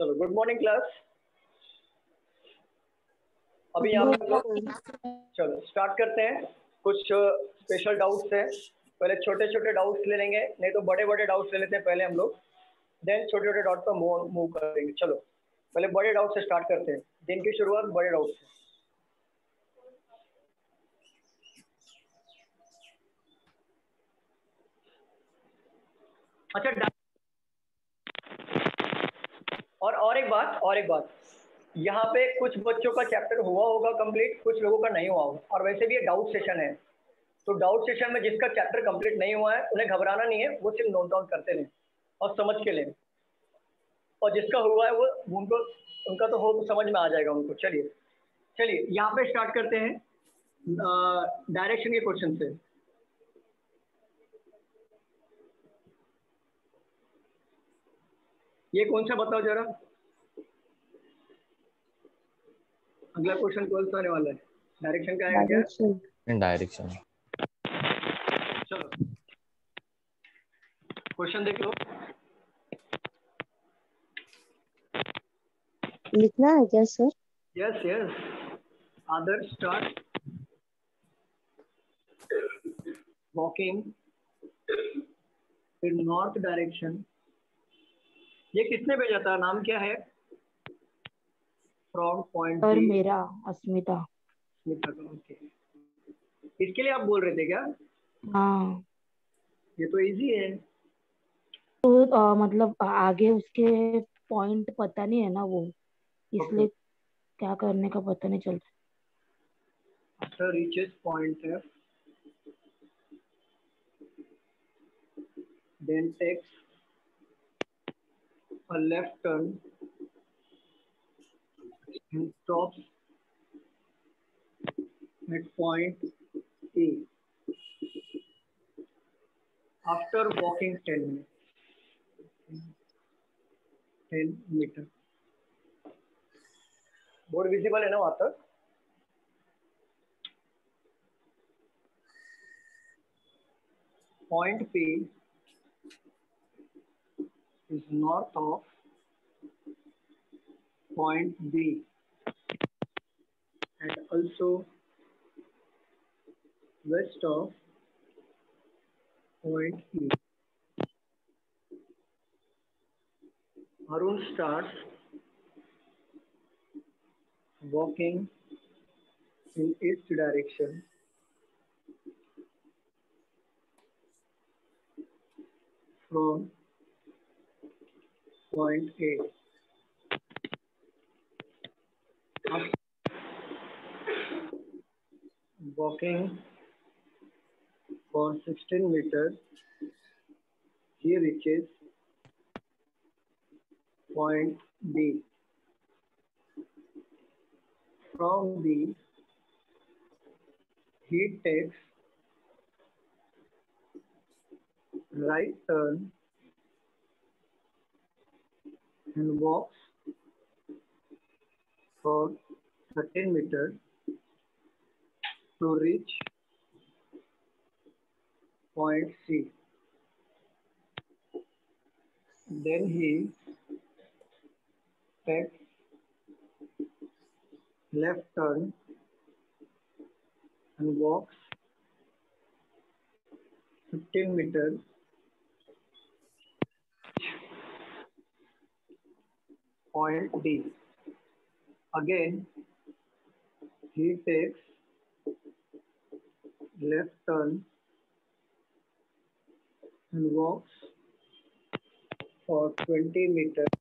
चलो, good morning class. अभी यहाँ पे हम लोग चलो स्टार्ट करते हैं। कुछ स्पेशल डाउट्स हैं। पहले छोटे छोटे डाउट्स ले लेंगे, नहीं तो बड़े बड़े डाउट्स ले लेते हैं पहले हम लोग, देन छोटे छोटे डाउट पर मूव करेंगे। चलो पहले बड़े डाउट से स्टार्ट करते हैं। दिन की शुरुआत बड़े डाउट से। अच्छा, और एक बात, यहाँ पे कुछ बच्चों का चैप्टर हुआ होगा कंप्लीट, कुछ लोगों का नहीं हुआ होगा, और वैसे भी ये डाउट सेशन है। तो डाउट सेशन में जिसका चैप्टर कंप्लीट नहीं हुआ है उन्हें घबराना नहीं है, वो सिर्फ नोट डाउन करते रहें और समझ के लें। और जिसका हुआ है वो उनको उनका तो हो समझ में आ जाएगा उनको। चलिए चलिए यहाँ पे स्टार्ट करते हैं डायरेक्शन के क्वेश्चन से। ये कौन सा बताओ जरा। अगला क्वेश्चन कौन सा आने वाला है? डायरेक्शन का है क्या? डायरेक्शन। चलो क्वेश्चन देख लो। लिखना है क्या sir? Yes yes, Adarsh start walking in north direction. ये किसने भेजा था? नाम क्या है? From point sir B. मेरा अस्मिता। अस्मिता का, ओके। इसके लिए आप बोल रहे थे क्या? हाँ, ये तो इजी है। तो मतलब आगे उसके पॉइंट पता नहीं है ना वो, ओके, इसलिए क्या करने का पता नहीं चलता। After reaches point F then takes a left turn and stops at point A after walking 10 minutes. 10 metre. Board visible है ना वहां तक? Point P is north of point B and also west of point E. Arun starts walking in east direction from point A. After walking for 16 meters, he reaches point B. From B, he takes right turn and walks for 13 meters to reach point C. Then he takes left turn and walks 15 meters point D. Again, he takes left turn and walks for 20 meters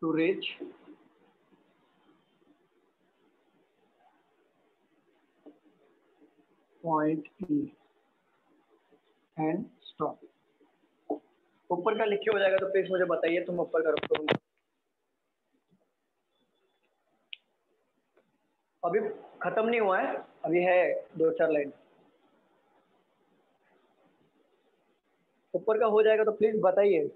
to reach point E and stop. ऊपर का लिखे हो जाएगा तो please मुझे बताइए, तुम ऊपर का रखो। अभी खत्म नहीं हुआ है, अभी है 2-4 लाइन। ऊपर का हो जाएगा तो प्लीज बताइए।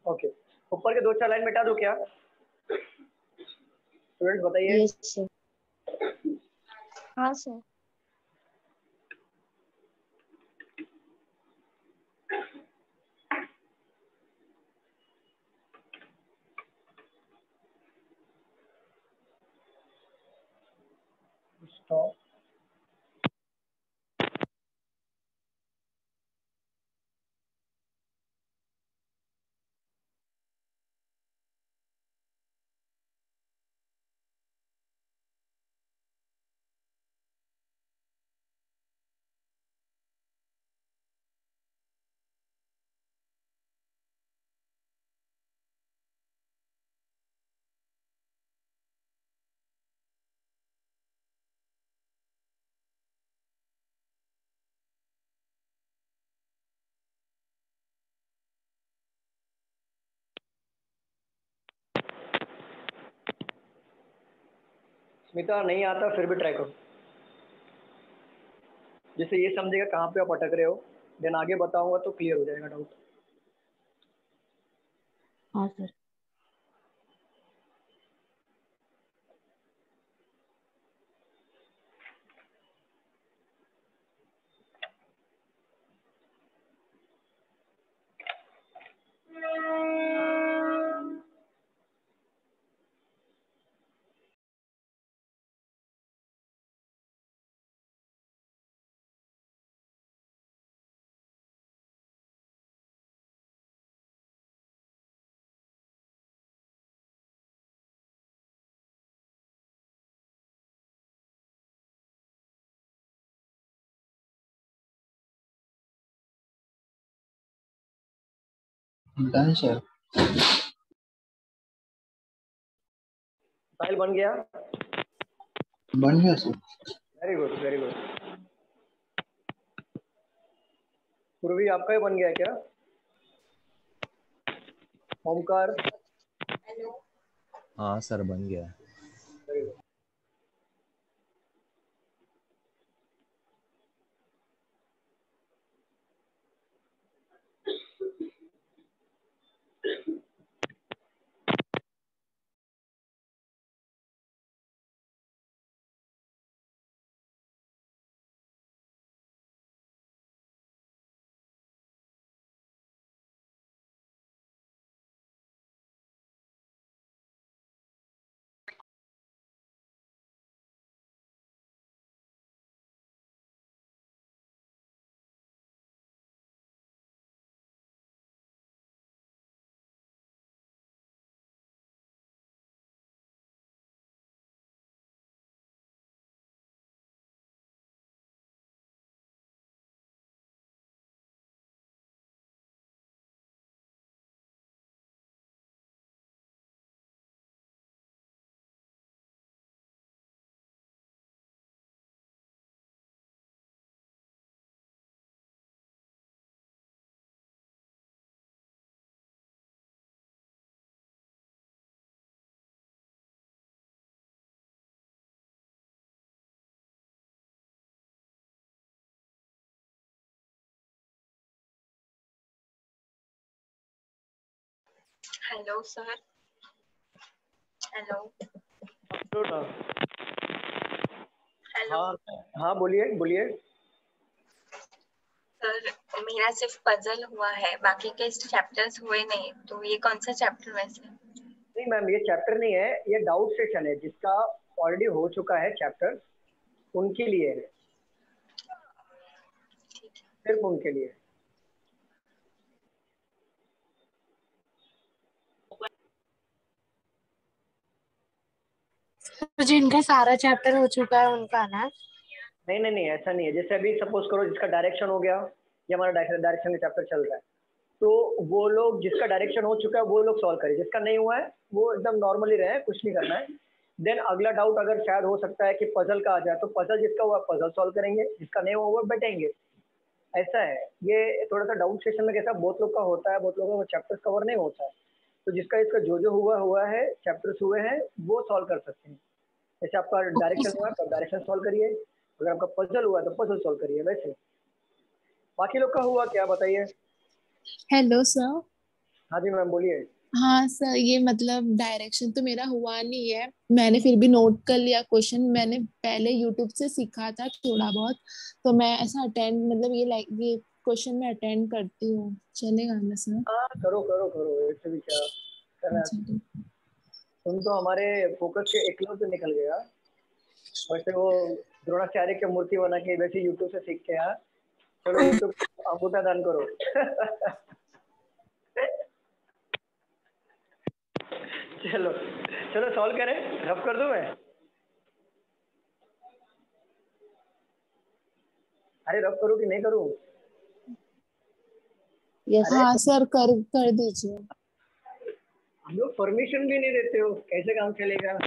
ओके, ऊपर के 2-4 लाइन मिटा दो क्या? स्टूडेंट बताइए। Yes sir. हाँ सर। स्टॉप। स्मिता नहीं आता फिर भी ट्राई करो, जिससे ये समझेगा कहाँ पे आप अटक रहे हो, देन आगे बताऊंगा तो क्लियर हो जाएगा डाउट। हाँ सर। Done sir. फाइल बन गया? बन गया sir. Very good very good. पूर्वी आपका ही बन गया क्या? ओमकार? हाँ सर बन गया। Very good. Hello sir. Hello. Hello हाँ हाँ बोलिए बोलिए। सर, मेरा सिर्फ पजल हुआ है, बाकी के चैप्टर्स हुए नहीं, तो ये कौन सा चैप्टर वैसे? नहीं मैम, ये चैप्टर नहीं है, ये डाउट सेशन है, जिसका ऑलरेडी हो चुका है चैप्टर, उनके लिए है, सिर्फ उनके लिए। तो जिनका सारा चैप्टर हो चुका है उनका ना? नहीं नहीं नहीं, ऐसा नहीं है। जैसे अभी सपोज करो जिसका डायरेक्शन हो गया, ये हमारा डायरेक्शन का चैप्टर चल रहा है, तो वो लोग जिसका डायरेक्शन हो चुका है वो लोग सॉल्व करें, जिसका नहीं हुआ है वो एकदम नॉर्मली रहे, कुछ नहीं करना है। देन अगला डाउट अगर शायद हो सकता है कि पजल का आ जाए, तो पजल जिसका हुआ पजल सॉल्व करेंगे, जिसका नहीं हुआ वो बैठेंगे। ऐसा है, ये थोड़ा सा डाउट सेशन में कैसा बहुत लोग का होता है, बहुत लोगों को चैप्टर्स कवर नहीं होता है, तो जिसका इसका जो जो हुआ हुआ है, चैप्टर्स हुए हैं, वो सॉल्व कर सकते हैं। जैसे आपका डायरेक्शन हुआ है तो डायरेक्शन सॉल्व करिए, अगर आपका पजल हुआ है तो पजल सॉल्व करिए। वैसे बाकी लोग का हुआ क्या बताइए? Hello sir. हाँ जी मैम बोलिए। हाँ सर, ये मतलब डायरेक्शन तो मेरा हुआ नहीं है, मैंने फिर भी नोट कर लिया क्वेश्चन। मैंने पहले यूट्यूब से सीखा था थोड़ा बहुत, तो मैं ऐसा अटेंड मतलब ये क्वेश्चन मैं अटेंड करती हूँ, चलेगा ना सर? हाँ करो करो करो, इससे भी क्या करना। अच्छा ठीक। तुम तो हमारे फोकस के एकलौते निकल गया। वैसे वो द्रोणाचार्य की मूर्ति बना के वैसे यूट्यूब से सीख के यार। चलो यूट्यूब अंगूठा दान करो। चलो चलो सॉल्व करें, रफ कर दूं मैं। अरे रफ करूं कि नहीं करूं? यस। अरे हाँ सर, कर दीजिए। हम लोग परमिशन भी नहीं देते हो, कैसे काम चलेगा?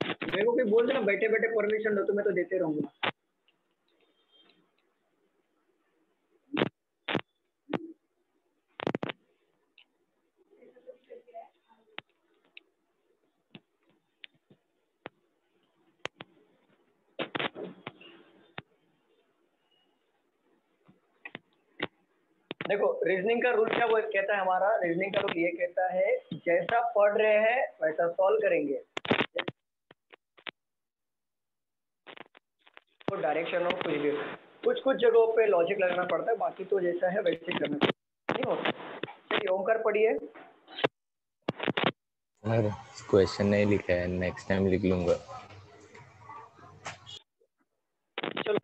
मेरे को कोई बोल देना बैठे बैठे परमिशन दो तो मैं तो देते रहूंगा। देखो रीजनिंग का रूल क्या वो कहता है, हमारा रीजनिंग का रूल ये कहता है जैसा पढ़ रहे हैं वैसा सॉल्व करेंगे। तो डायरेक्शन हो कुछ भी हो, कुछ कुछ जगहों पे लॉजिक लगाना पड़ता है, बाकी तो जैसा है वैसे करना नहीं होता। चलिए ओमकार पढ़िए। सर क्वेश्चन नहीं लिखा है, नेक्स्ट टाइम लिख लूंगा। चलो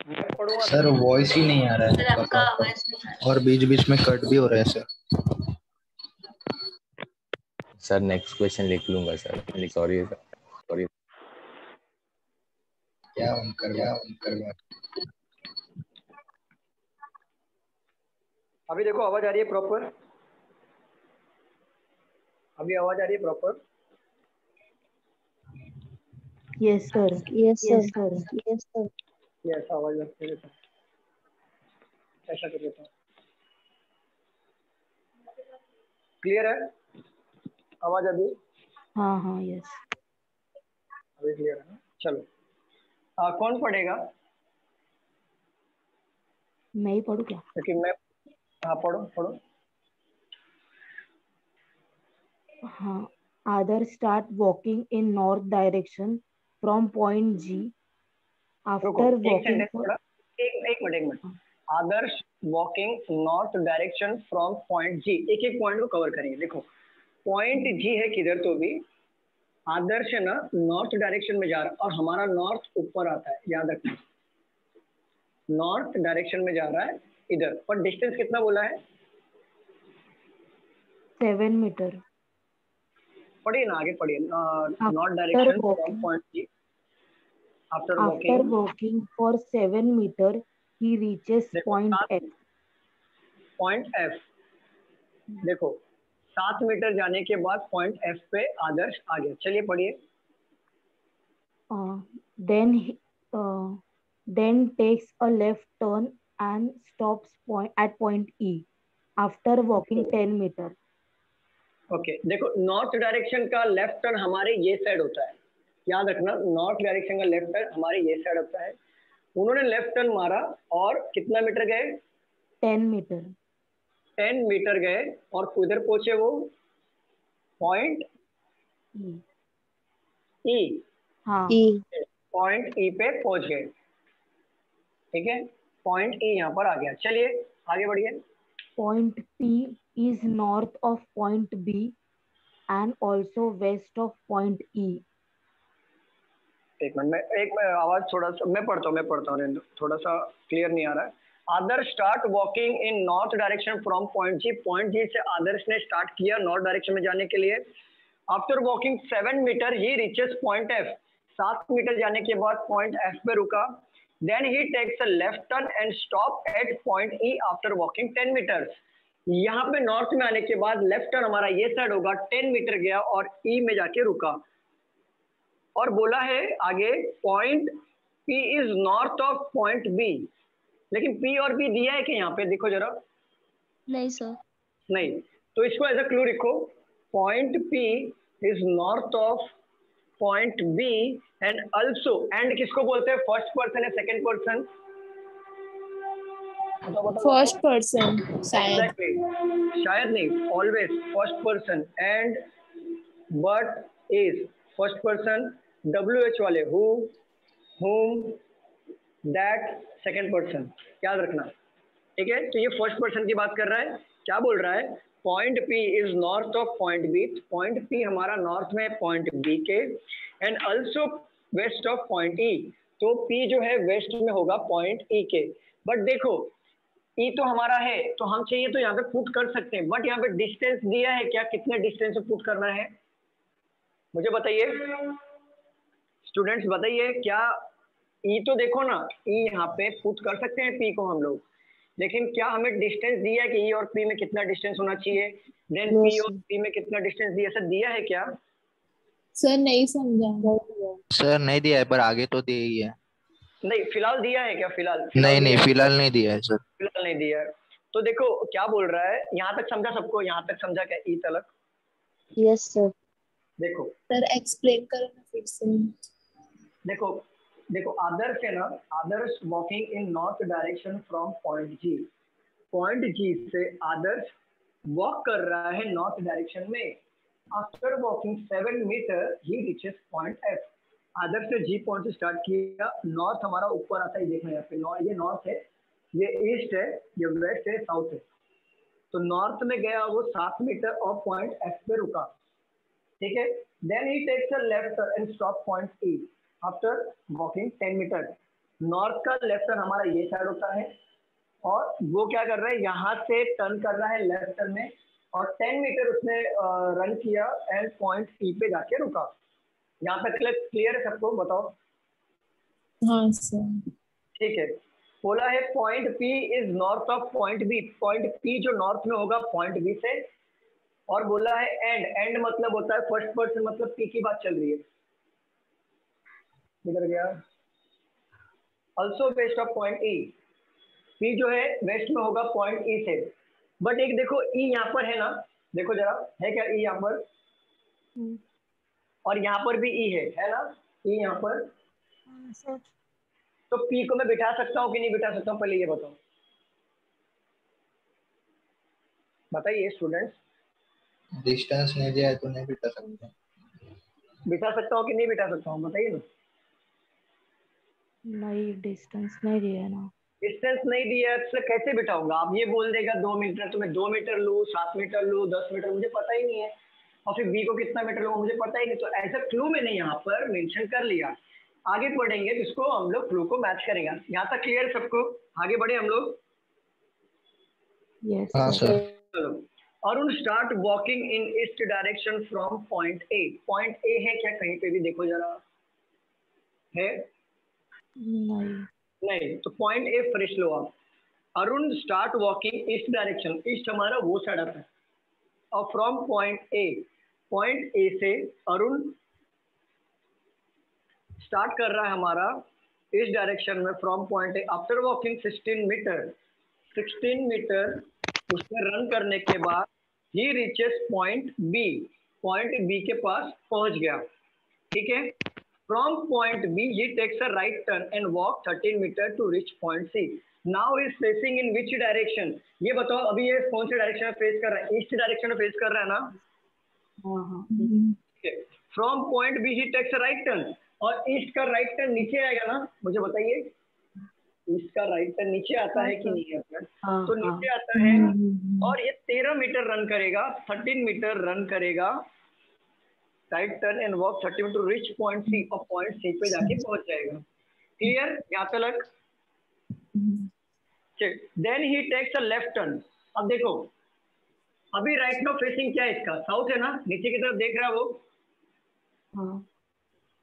मैं पढ़ूंगा सर वॉइस ही नहीं आ रहा सर है आपका आपका प्रॉपर, आवाज नहीं आ और बीच बीच में कट भी हो रहा है सर। सर नेक्स्ट क्वेश्चन लिख लूंगा सर, सॉरी सॉरी। क्या उनकर अभी देखो आवाज आ रही है प्रॉपर? अभी आवाज आ रही है proper? Yes sir. Yes sir. Yes आवाज लगती है, ऐसा कर देता हूँ। क्लियर है आवाज अभी? हाँ हाँ यस। अभी क्लियर है ना? चलो कौन पढ़ेगा? मैं ही पढ़ूँ क्या? क्योंकि मैं, हाँ पढ़ो पढ़ो। हाँ। आदर start walking in north direction from point G रुको आफ्टर एक वॉकिंग सेंटेंस फॉर। पढ़ा, एक minute. Adarsh walking north direction from point G, एक एक पॉइंट को कवर करेंगे। देखो पॉइंट जी है किधर तो भी, आदर्श है ना नॉर्थ डायरेक्शन में जा रहा है और हमारा नॉर्थ ऊपर आता है, याद रखना। नॉर्थ डायरेक्शन में जा रहा है इधर, पर डिस्टेंस कितना बोला है? 7 मीटर। पढ़िए ना आगे पढ़िए। North after direction from walking point G after after walking. Walking for 7 metre he reaches देखो पॉइंट एफ। पॉइंट एफ, देखो 7 मीटर जाने के बाद पॉइंट एफ पे आदर्श आ गया। चलिए पढ़िए। Then then takes a left turn and stops at point E after walking 10 meter. Okay देखो नॉर्थ डायरेक्शन का लेफ्ट टर्न हमारे ये साइड होता है, याद रखना। नॉर्थ डायरेक्शन का लेफ्ट टर्न हमारे ये साइड होता है। उन्होंने लेफ्ट टर्न मारा और कितना मीटर गए? 10 मीटर। 10 मीटर गए और किधर पहुंचे वो? Point E। ई। हाँ। पॉइंट ई पे पहुंच गए, ठीक है। पॉइंट ई यहाँ पर आ गया। चलिए आगे बढ़िए। Point P is north of point B and also west of point E. एक मिनट में आवाज थोड़ा सा मैं पढ़ता हूँ, थोड़ा सा क्लियर नहीं आ रहा है। Adarsh start walking in north direction from point G, point G से आदर्श ने स्टार्ट किया नॉर्थ डायरेक्शन में जाने के लिए। After walking 7 metre he reaches point F, 7 metre जाने के बाद पॉइंट एफ पे रुका। Then he takes a left turn and stop at point E after walking 10 metre. यहाँ पे नॉर्थ में आने के बाद लेफ्ट टर्न हमारा ये साइड होगा, 10 मीटर गया और ई में जाके रुका। और बोला है आगे point P is north of point B, लेकिन P और B दिया है कि यहाँ पे देखो जरा? नहीं सर। नहीं, तो इसको एज अ क्लू लिखो। Point P is north of point B and also, and किसको बोलते हैं? फर्स्ट पर्सन या सेकंड पर्सन? फर्स्ट पर्सन शायद। Exactly. शायद नहीं, always first person. And but is first person, WH वाले who, whom, that, second person, याद रखना। ठीक है, तो ये फर्स्ट पर्सन की बात कर रहा है। क्या बोल रहा है? Point P is north of point B। Point P हमारा नॉर्थ में पॉइंट B के, and also west of point E। तो P जो है वेस्ट में होगा पॉइंट E के। बट देखो E तो हमारा है, तो हम चाहिए तो यहाँ पे पुट कर सकते हैं, बट यहाँ पे डिस्टेंस दिया है क्या, कितने डिस्टेंस से पुट करना है मुझे बताइए स्टूडेंट्स, बताइए। क्या E तो देखो ना, E यहाँ पे पुट कर सकते हैं P को हम लोग, लेकिन क्या हमें डिस्टेंस दिया है कि E और P में कितना डिस्टेंस होना चाहिए, देन P और P में कितना डिस्टेंस दिया, सर दिया है क्या? सर नहीं समझा। सर नहीं दिया है, पर आगे तो दिया ही है। नहीं, फिलहाल दिया है क्या? फिलहाल नहीं, फिलहाल नहीं दिया है सर। फिलहाल नहीं दिया है। तो देखो क्या बोल रहा है, यहाँ तक समझा सबको? यहाँ तक समझा क्या E तलक? Yes sir. देखो सर एक्सप्लेन करो ना फिर से। देखो देखो, आदर्श है ना, Adarsh walking in north direction from point G। Point G से आदर्श वॉक कर रहा है नॉर्थ डायरेक्शन में। After walking 7 metre he reaches point F। Adarsh ने G पॉइंट से स्टार्ट किया, नॉर्थ हमारा ऊपर आता है, देखना यहाँ पे ये नॉर्थ है, ये ईस्ट है, ये वेस्ट है, साउथ है। तो नॉर्थ में गया वो 7 मीटर और पॉइंट F पे रुका। ठीक है, then he takes a left and stop point E after walking 10 metre. North का लेफ्ट टर्न हमारा ये साइड होता है, और वो क्या कर रहा है, यहाँ से टर्न कर रहा है लेफ्ट टर्न में, और 10 मीटर उसने रन किया एंड पॉइंट E पे जाके रुका। यहाँ तक क्लियर है सबको? बताओ। हाँ सर। ठीक है, बोला है point P is north of point B। Point P जो नॉर्थ में होगा पॉइंट B से, और बोला है एंड मतलब होता है फर्स्ट पर्सन, मतलब P की बात चल रही है। इधर गया, also west of point E। P जो है वेस्ट में होगा पॉइंट E से। बट एक देखो E यहाँ पर है ना, देखो जरा, है क्या E यहाँ पर? और यहाँ पर भी E है ना, E यहाँ पर। तो P को मैं बिठा सकता हूँ कि नहीं बिठा सकता हूँ, पहले ये बताओ, बताइए स्टूडेंट्स। डिस्टेंस नहीं दिया है तो नहीं बिठा सकते। बिठा सकता हूँ कि नहीं बिठा सकता हूँ, बताइए ना। नहीं, डिस्टेंस नहीं दिया है ना। डिस्टेंस नहीं दिया है तो कैसे बिठाऊंगा? आप ये बोल देगा 2 मीटर, तो मैं 2 मीटर लूँ, 7 मीटर लूँ, 10 मीटर, मुझे पता ही नहीं है। और फिर B को कितना मीटर लूँगा मुझे पता ही नहीं। तो ऐसा क्लू मैंने यहाँ पर मेंशन कर लिया, आगे पढ़ेंगे जिसको हम लोग क्लू को मैच करेंगे। यहाँ तक क्लियर सबको? आगे बढ़े हम लोग? यस हाँ सर। चलो, Arun start walking in east direction from point A। Point A है क्या कहीं पे भी? देखो जरा, है? नहीं, तो पॉइंट A फ्रेश लो आप। Arun start walking east direction, east हमारा वो साइड आता है, और फ्रॉम पॉइंट A से अरुण स्टार्ट कर रहा है हमारा ईस्ट डायरेक्शन में from point A। After walking 16 metre उसने रन करने के बाद he reaches point B। Point B के पास पहुंच गया। ठीक है, from point B he takes a right turn and walk 13 meter to reach point C. Now he is facing in which direction? ये बताओ, अभी ये कौन से डायरेक्शन में फेस कर रहा है? ईस्ट डायरेक्शन में फेस कर रहा है ना। From point B he takes a right turn, और ईस्ट का राइट टर्न नीचे आएगा ना, मुझे बताइए। ईस्ट का राइट टर्न नीचे आता है कि नहीं आता? तो नीचे आता है, और ये 13 मीटर रन करेगा, 13 मीटर रन करेगा, right turn and walk 30 metre to reach point C, और पॉइंट C पे जाके पहुंच जाएगा। क्लियर यहाँ तक? Then he takes a left turn. अब देखो, अभी राइट नाउ फेसिंग क्या है इसका? साउथ है ना, नीचे की तरफ देख रहा है वो।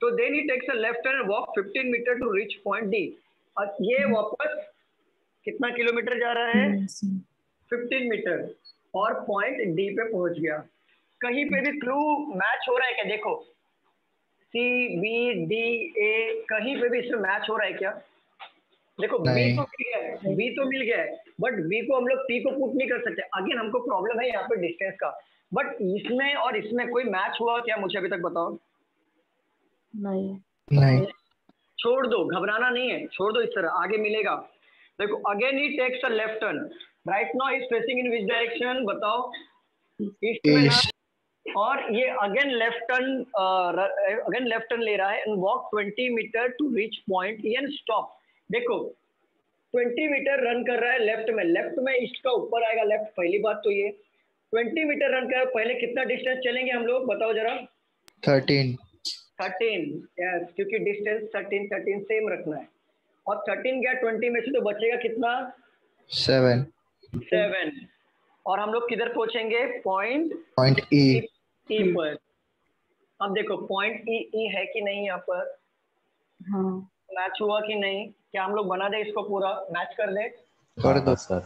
तो then he takes a left turn walk 15 metre to reach point D। और ये वापस कितना किलोमीटर जा रहा है? 15 मीटर, और पॉइंट D पे पहुंच गया। कहीं पे भी क्लू मैच हो रहा है क्या? देखो C, B, D, A, कहीं पे भी इसमें मैच हो रहा है क्या? देखो B तो मिल गया है, B तो मिल गया है, बट B को हम लोग P को पुट नहीं कर सकते। अगेन हमको प्रॉब्लम है यहाँ पे डिस्टेंस का, बट इसमें और इसमें कोई मैच हुआ क्या? मुझे अभी तक बताओ। नहीं। छोड़ दो, घबराना नहीं है, छोड़ दो, इस तरह आगे मिलेगा। देखो again he takes a left turn, right now is facing in which direction, बताओ, ईस्ट में ना, और ये अगेन लेफ्ट टर्न ले रहा है and walk 20 metre to reach point E and stop. देखो 20 मीटर रन कर रहा है लेफ्ट में ईस्ट का ऊपर आएगा लेफ्ट, पहली बात तो ये 20 मीटर रन कर, पहले कितना डिस्टेंस चलेंगे हम लोग, बताओ जरा। 13। यस, क्योंकि डिस्टेंस 13 सेम रखना है, और 13 गया 20 में से तो बचेगा कितना, 7, और हम लोग किधर पहुंचेंगे, पॉइंट ई पर। अब देखो पॉइंट ई है कि नहीं, यहाँ पर हाँ मैच हुआ कि नहीं, क्या हम लोग बना दे इसको, पूरा मैच कर दे, कर दो सर।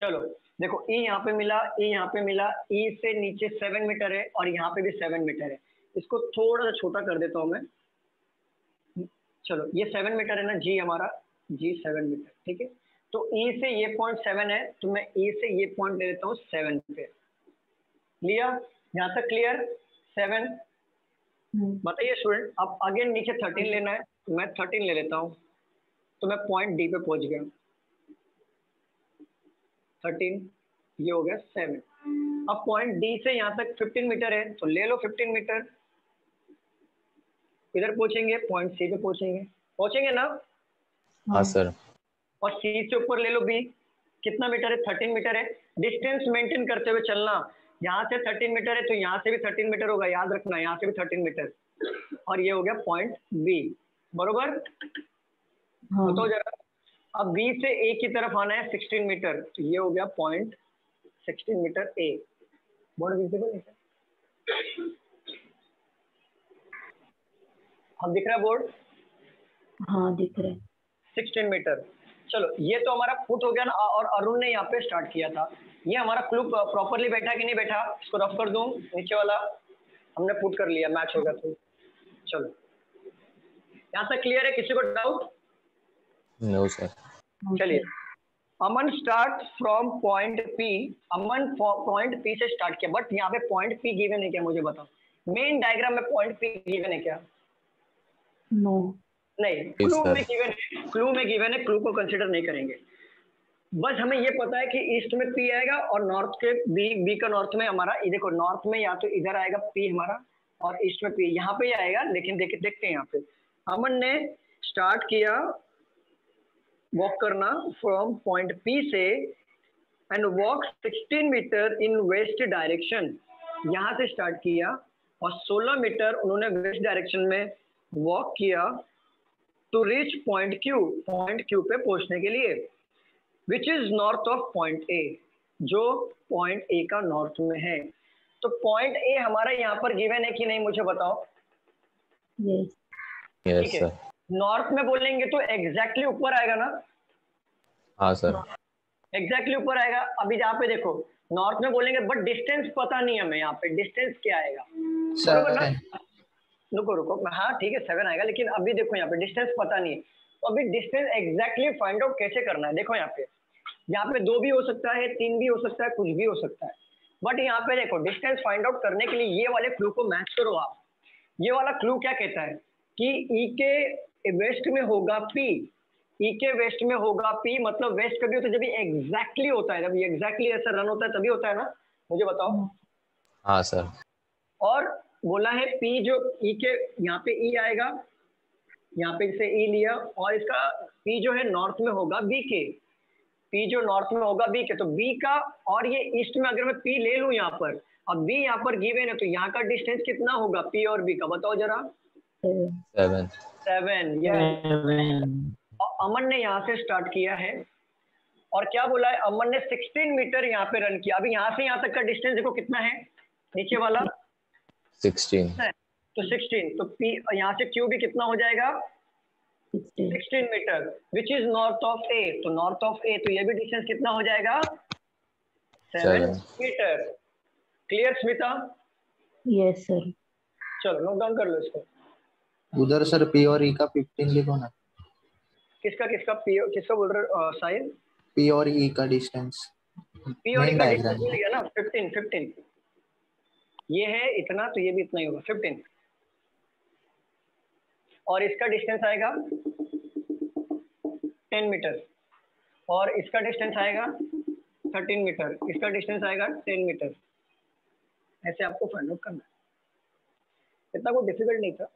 चलो देखो ई यहाँ पे मिला, ई यहाँ पे मिला, ई से नीचे 7 मीटर है और यहाँ पे भी 7 मीटर है, इसको थोड़ा सा छोटा कर देता हूँ मैं, चलो ये 7 मीटर है ना जी, हमारा जी 7 मीटर, ठीक है। तो ई से ये पॉइंट 7 है, तो मैं ई से ये पॉइंट ले लेता हूँ 7 पे, लिया, यहाँ तक क्लियर, 7। बताइए स्टूडेंट, अब अगेन नीचे 13 लेना है, तो मैं 13 ले लेता हूँ, तो मैं पॉइंट डी पे पहुंच गया, 13, ये हो गया 7। अब पॉइंट डी से यहाँ तक 15 मीटर है, तो ले लो 15 मीटर, इधर पहुंचेंगे, पॉइंट सी पे पहुंचेंगे ना, हाँ सर। और सी से ऊपर ले लो बी, कितना मीटर है, 13 मीटर है, डिस्टेंस मेंटेन करते हुए चलना, यहाँ से 13 मीटर है तो यहाँ से भी 13 मीटर होगा, याद रखना, यहाँ से भी 13 मीटर, और ये हो गया पॉइंट बी, बरोबर। हाँ तो जरा अब बी से ए की तरफ आना है 16 मीटर, तो ये हो गया पॉइंट 16 मीटर ए, बोर्ड विजिबल है, अब दिख रहा है बोर्ड, हाँ दिख रहा है। 16 मीटर। चलो ये तो हमारा पुट हो गया ना, और अरुण ने यहाँ पे स्टार्ट किया था, ये हमारा क्लू प्रॉपरली बैठा कि नहीं बैठा, इसको रफ कर दूं, नीचे वाला हमने पुट कर लिया, मैच हो गया, तो चलो यहाँ तक क्लियर है, किसी को डाउट? No sir. चलिए, Aman start from point P, Aman point P से स्टार्ट किया, बट यहाँ पे पॉइंट पी गिवन है क्या, मुझे बताओ, मेन डायग्राम में पॉइंट पी गिवन है क्या? नो नहीं, क्लू में गिवन है, क्लू को कंसिडर नहीं करेंगे, बस हमें ये पता है कि ईस्ट में पी आएगा और नॉर्थ के बी का नॉर्थ में हमारा, ये देखो नॉर्थ में या तो इधर आएगा पी हमारा, और ईस्ट में पी यहाँ पे ही आएगा, लेकिन देखते हैं यहाँ पे अमन ने स्टार्ट किया वॉक करना फ्रॉम पॉइंट पी से and walk 16 metre in west direction, यहाँ से स्टार्ट किया और 16 मीटर उन्होंने वेस्ट डायरेक्शन में वॉक किया टू रीच पॉइंट क्यू पे पहुंचने के लिए, which is north of point A, जो पॉइंट ए का नॉर्थ में है। तो पॉइंट ए हमारा यहाँ पर गिवन है कि नहीं, मुझे बताओ। Yes yes sir. नॉर्थ में बोलेंगे तो एग्जैक्टली ऊपर आएगा ना? हाँ सर। एग्जैक्टली ऊपर आएगा। अभी यहाँ पे देखो नॉर्थ में बोलेंगे बट डिस्टेंस पता नहीं हमें, यहाँ पे डिस्टेंस क्या आएगा, बरोबर ना? रुको हाँ ठीक है 7 आएगा, लेकिन अभी देखो यहाँ पे डिस्टेंस पता नहीं है, तो अभी डिस्टेंस एग्जैक्टली फाइंड आउट कैसे करना है। देखो यहाँ पे 2 भी हो सकता है, 3 भी हो सकता है, कुछ भी हो सकता है, बट यहाँ पे देखो डिस्टेंस फाइंड आउट करने के लिए ये वाले क्लू को मैच करो आप। ये वाला क्लू क्या कहता है कि ई के वेस्ट में होगा पी, ई के वेस्ट में होगा पी, मतलब वेस्ट कभी होता है जब एग्जैक्टली होता है, जब एग्जैक्टली ऐसा रन होता है तभी होता है ना, मुझे बताओ। हाँ सर। और बोला है पी जो ई के, यहाँ पे ई आएगा, यहाँ पे से ई लिया, और इसका पी जो है नॉर्थ में होगा बी के, पी जो नॉर्थ में होगा बी के, तो बी का, और ये ईस्ट में अगर मैं पी ले लूं यहाँ पर, अब बी यहाँ पर गिवन है, तो यहाँ का डिस्टेंस कितना होगा पी और बी का, बताओ जरा। 7। अमन ने यहाँ से स्टार्ट किया है और क्या बोला है, अमन ने 16 मीटर यहाँ पे रन किया। अभी यहाँ से यहाँ तक का डिस्टेंस देखो कितना है, नीचे वाला 16, तो 16, तो पी यहाँ से क्यू भी कितना हो जाएगा 16 metre, which is north of A, तो नॉर्थ ऑफ ए, तो ये भी डिस्टेंस कितना हो जाएगा 7 metre. Clear Smita? Yes sir. चलो नोट डाउन कर लो इसको। उधर सर पी और ई का 15 लिखो ना। किसका पी, किसका बोल रहे साहिल? पी और ई का डिस्टेंस, पी और ई का डिस्टेंस बोल गया ना 15, ये है इतना, तो ये भी इतना ही होगा 15, और इसका डिस्टेंस आएगा 10 मीटर। और इसका डिस्टेंस आएगा 13 मीटर, इसका डिस्टेंस आएगा 10 मीटर। ऐसे आपको फाइंड आउट करना है, इतना कोई डिफिकल्ट नहीं था।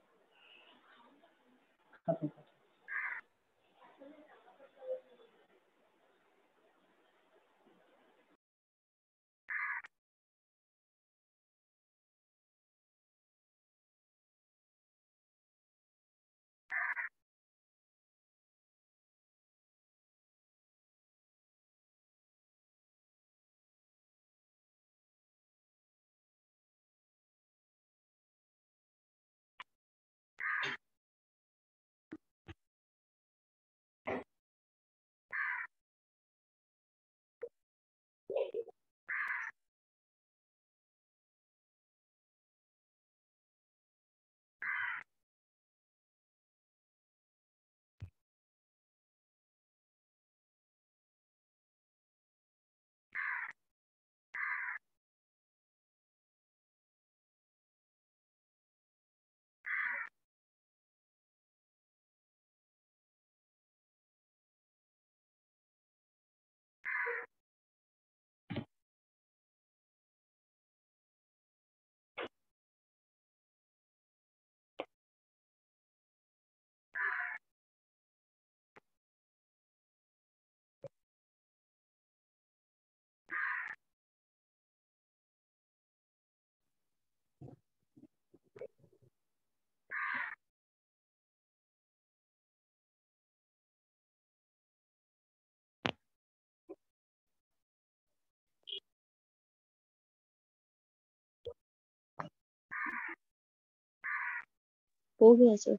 हो गया सर।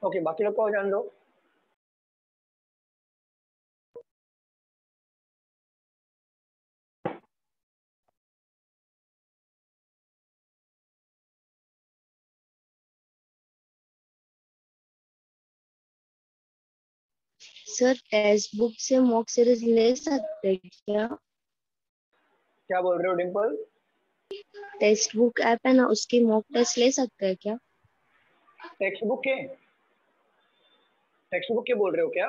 ओके, बाकी लोग को जान दो। सर टेक्स्ट बुक से मॉक सीरीज ले सकते हैं क्या? क्या बोल रहे हो डिम्पल? टेक्स्ट बुक ऐप है ना, उसकी मॉक टेस्ट ले सकते हैं क्या? टेक्स्ट बुक के बोल रहे हो क्या?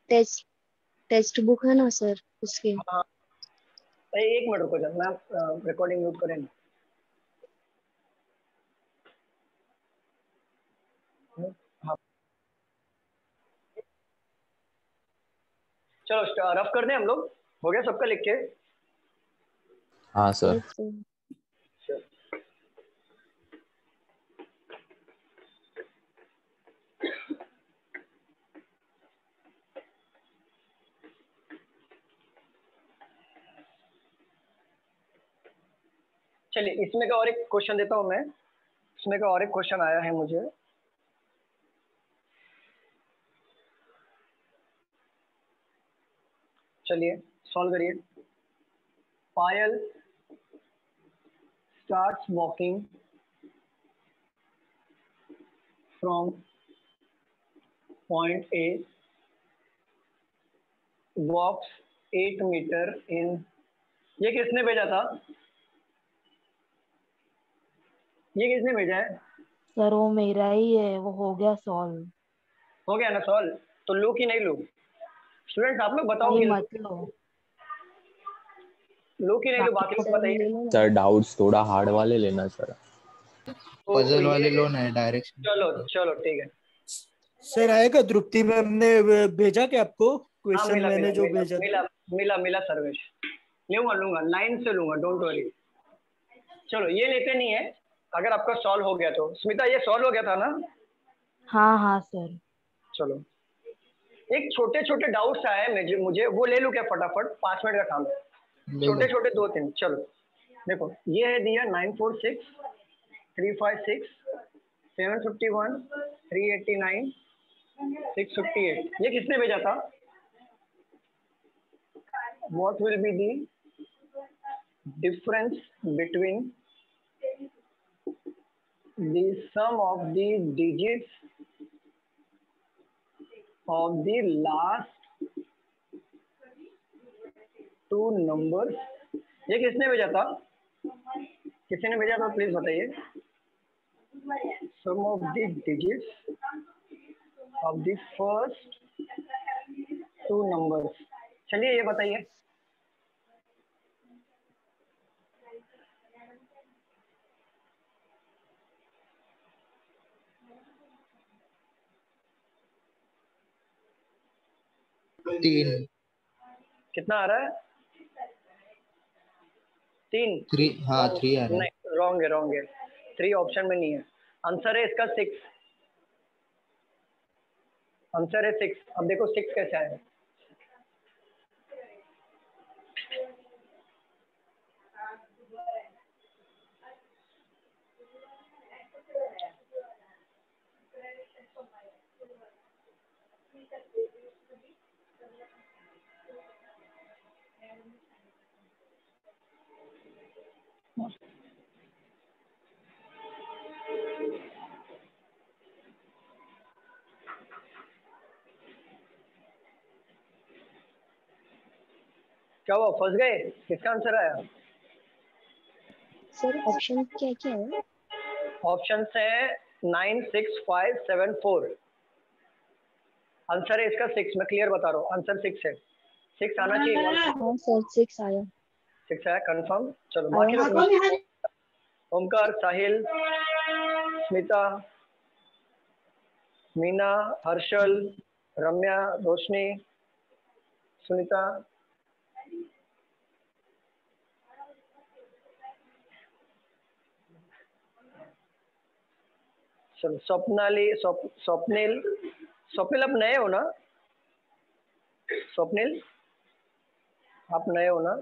टेक्स्ट बुक है ना सर उसके। हाँ, एक मिनट रुको जरा, मैं रिकॉर्डिंग म्यूट करें। हाँ, चलो रफ कर दें हम लोग। हो गया सबका लिख के? हाँ सर। Yes sir. चलिए, इसमें का और एक क्वेश्चन देता हूँ मैं। इसमें का और एक क्वेश्चन आया है मुझे। चलिए सॉल्व करिए। Payal starts walking from point A, walks 8 metre in. ये किसने भेजा था? ये किसने भेजा है? सर वो मेरा ही है, वो हो गया सॉल्व। हो गया ना सॉल्व? तो लू कि नहीं लू? स्टूडेंट्स आप लोग बताओ नहीं कि मत लो, लू कि नहीं लू, बाकी बाकी लोग क्वेश्चन बताइए। ले लो ना। सर डाउट्स थोड़ा हार्ड वाले लेना सर। तो पजल वाले ये लो ना, डायरेक्शन। चलो चलो ठीक है। सर आएगा द्रुप्ति मैम ने भेजा क्या आपको हाँ, क्वेश्चन? मिला मैंने मिला जो मिला भेजा मिला था। मिला मिला सर्वेश। लूंगा लूंगा, लाइन से लूंगा, डोंट वरी। चलो ये लेते नहीं है, अगर आपका सॉल्व हो गया तो। स्मिता ये सॉल्व हो गया था ना? हाँ हाँ सर। चलो, एक छोटे छोटे डाउट्स आए मुझे वो ले लूं क्या फटाफट? 5 मिनट का काम है, ले लो। छोटे छोटे 2-3। चलो देखो, ये है दिया 946 356 751 389 658। ये किसने भेजा था? What will be the difference between the sum of the digits of the last 2 numbers? ये किसने भेजा था? किसी ने भेजा था प्लीज बताइए। Sum of the digits of the first two numbers. चलिए ये बताइए, तीन कितना आ रहा है? 3। 3 हाँ 3 आ रहा है। नहीं, रॉन्ग है, रॉन्ग है। 3 ऑप्शन में नहीं है। आंसर है इसका 6। आंसर है 6। अब देखो 6 कैसा है। क्या हुआ, फंस गए? किसका आंसर आया? सर ऑप्शन क्या क्या है? ऑप्शन है 9, 6, 5, 7, 4। आंसर है इसका 6। मैं क्लियर बता रहा हूँ, आंसर 6 है। 6 आना चाहिए। हाँ सर 6 आया। 6 आया कंफर्म। चलो बाकी लोग, ओमकार, साहिल, स्मिता, मीना, हर्षल, रम्या, रोशनी, सुनीता, चलो स्वप्नाली, स्वप्निल। स्वप्निल आप नए हो ना? स्वप्निल आप नए हो ना?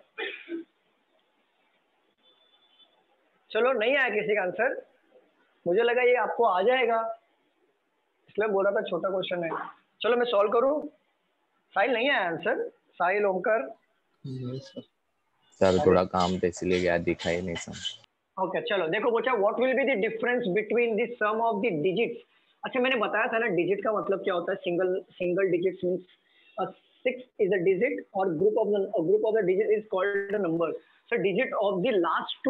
चलो नहीं आया किसी का आंसर, मुझे लगा ये आपको आ जाएगा, इसलिए बोला था छोटा क्वेश्चन है। चलो मैं सॉल्व करूं। साहिल नहीं आया आंसर, साहिल, ओमकार। सर थोड़ा काम था इसलिए याद दिखाई नहीं सर। ओके चलो देखो, पूछा what will be the difference between the sum of the digits. अच्छा मैंने बताया था ना डिजिट का मतलब क्या होता है। Single digit means 6 is a digit और group of the digit is called a number. So digit of the last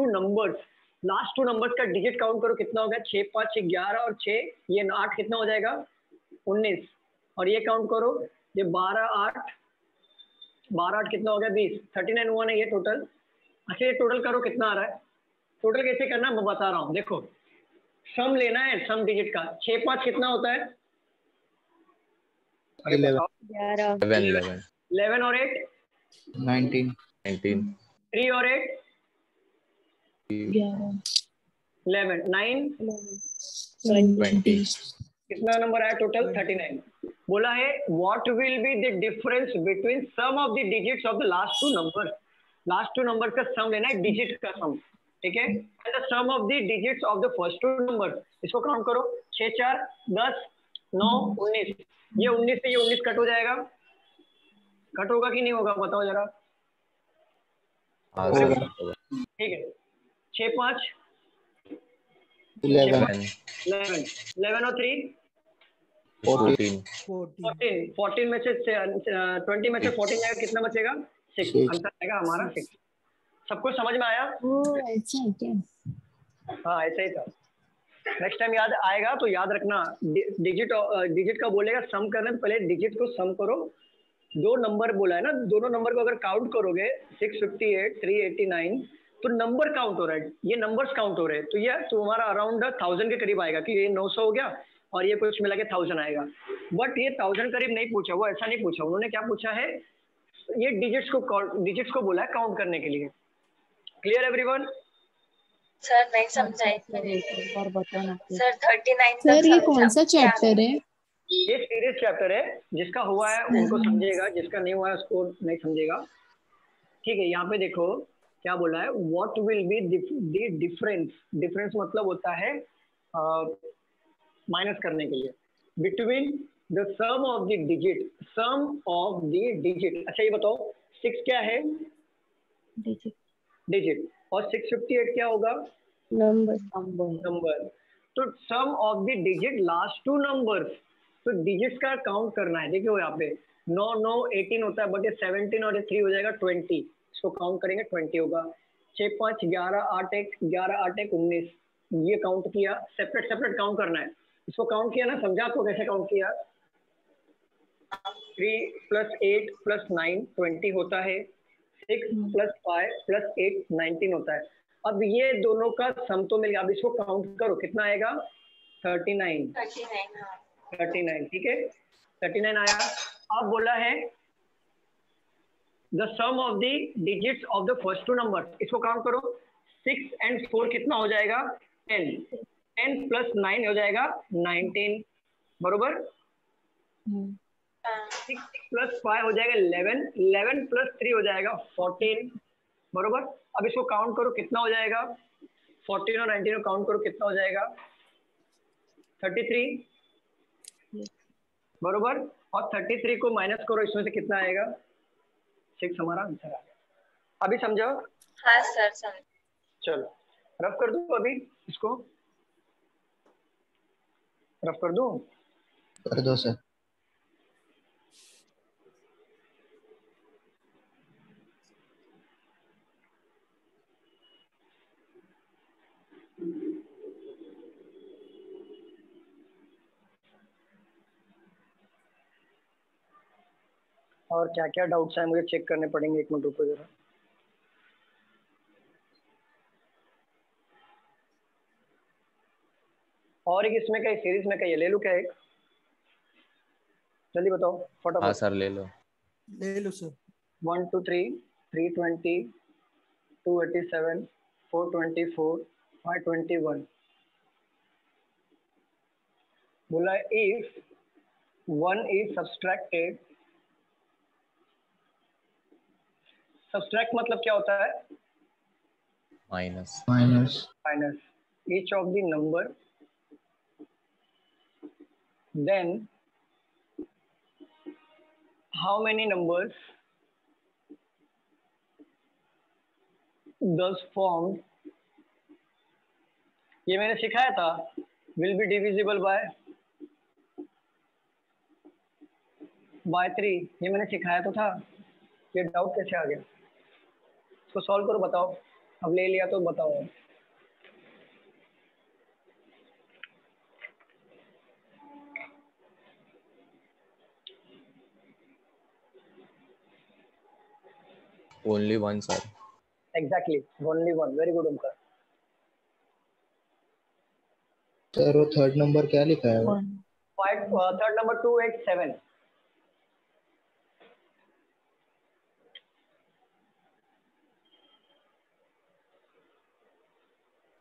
two numbers का डिजिट काउंट करो कितना हो गया। 6, 5, 11 और 6 ये 8 कितना हो जाएगा? 19। और ये काउंट करो, ये 12, 8 कितना हो गया? 20। 39 हुआ ना ये टोटल। अच्छा ये टोटल करो कितना आ रहा है। टोटल कैसे करना मैं बता रहा हूँ, देखो सम लेना है, सम डिजिट का। 6, 5 कितना होता है? 11 11 और 8 19 3 और 8 11 9 20 कितना नंबर आया टोटल? 39। बोला है what will be the difference between sum of the digits of the last two number का सम लेना है, डिजिट का सम, ठीक है। And the sum of the digits of the first two number, इसको काउंट करो। 6, 4, 10, 9, 19। ये 19 से ये 19 कट हो जाएगा। कट होगा कि नहीं होगा बताओ जरा। ठीक है। 6, 5 11 और 3 14 में से 20 में से 14 जाएगा, कितना बचेगा? 6। आंसर आएगा हमारा 6। सबको समझ में आया? ऐसा है क्या? हाँ ऐसा ही था। नेक्स्ट टाइम याद आएगा तो याद रखना, डिजिट का बोलेगा सम करना तो पहले डिजिट को सम करो। 2 नंबर बोला है ना, दोनों नंबर को अगर काउंट करोगे 658, 389 तो नंबर काउंट हो रहा है, ये नंबर्स काउंट हो रहे हैं। तो ये तुम्हारा अराउंड 1000 के करीब आएगा कि ये 900 हो गया और ये कुछ मिला के 1000 आएगा। बट ये 1000 करीब नहीं पूछा, वो ऐसा नहीं पूछा। उन्होंने क्या पूछा है, ये डिजिट्स को बोला है काउंट करने के लिए। Clear everyone? सर नहीं समझा एक बार बताना सर 39 सर ये कौन सा चैप्टर है? ये सीरीज चैप्टर है, जिसका हुआ है उनको समझेगा, जिसका नहीं हुआ है उसको नहीं समझेगा। ठीक है, यहाँ पे देखो क्या बोला है, what will be the difference मतलब होता है माइनस करने के लिए, between the sum of the digit. अच्छा ये बताओ 6 क्या है? डिजिट। और 658 क्या होगा? नंबर। तो sum of the digit last two numbers, तो डिजिट्स का काउंट करना है। देखिए यहाँ पे 9, 9, 18 होता है, बट ये 17 और ये 3 हो जाएगा 20। इसको काउंट करेंगे 20 होगा। 6, 5, 11, 8, 1, 19। ये काउंट किया, सेपरेट काउंट करना है। इसको काउंट किया ना, समझा आपको कैसे काउंट किया? 3 + 8 + 9 20 होता है, 6 + 5 + 8 19 होता है। अब ये दोनों का सम तो मिल गया, अब इसको काउंट करो कितना आएगा 39। 39 ठीक है, 39 आया। अब बोला है the sum of the digits of the first two number, इसको काउंट करो। 6 और 4 कितना हो जाएगा 10, 10 + 9 हो जाएगा 19 बरोबर। 6 + 5 हो जाएगा 11, 11 + 3 हो जाएगा 14 बरोबर। अब इसको काउंट करो कितना हो जाएगा, 14 और 19 को काउंट करो कितना हो जाएगा 33 बरोबर। और 33 को माइनस करो, इसमें से कितना आएगा 6, हमारा आंसर आ गया। अभी समझो? हाँ सर समझ। चलो रफ कर दूं, अभी इसको रफ कर दूं? कर दो सर। और क्या क्या डाउट्स हैं मुझे चेक करने पड़ेंगे, एक मिनट रुको जरा। और एक इसमें क्या सीरीज में क्या ये ले लूं क्या एक, जल्दी बताओ हाँ फटाफट। सर ले लो। ले लो सर। 1 2 3 320 287 424 521 बोला इफ 1 is subtracted, सब्सट्रैक्ट मतलब क्या होता है minus. Minus minus each of the number, then how many numbers thus formed, ये मैंने सिखाया था, will be divisible by 3, ये मैंने सिखाया तो था। ये डाउट कैसे आ गया, इसको सॉल्व करो बताओ। अब ले लिया तो बताओ। Only one sir. Exactly only 1, very good Omkar. Sir वो थर्ड नंबर क्या लिखा है? 1 थर्ड नंबर 287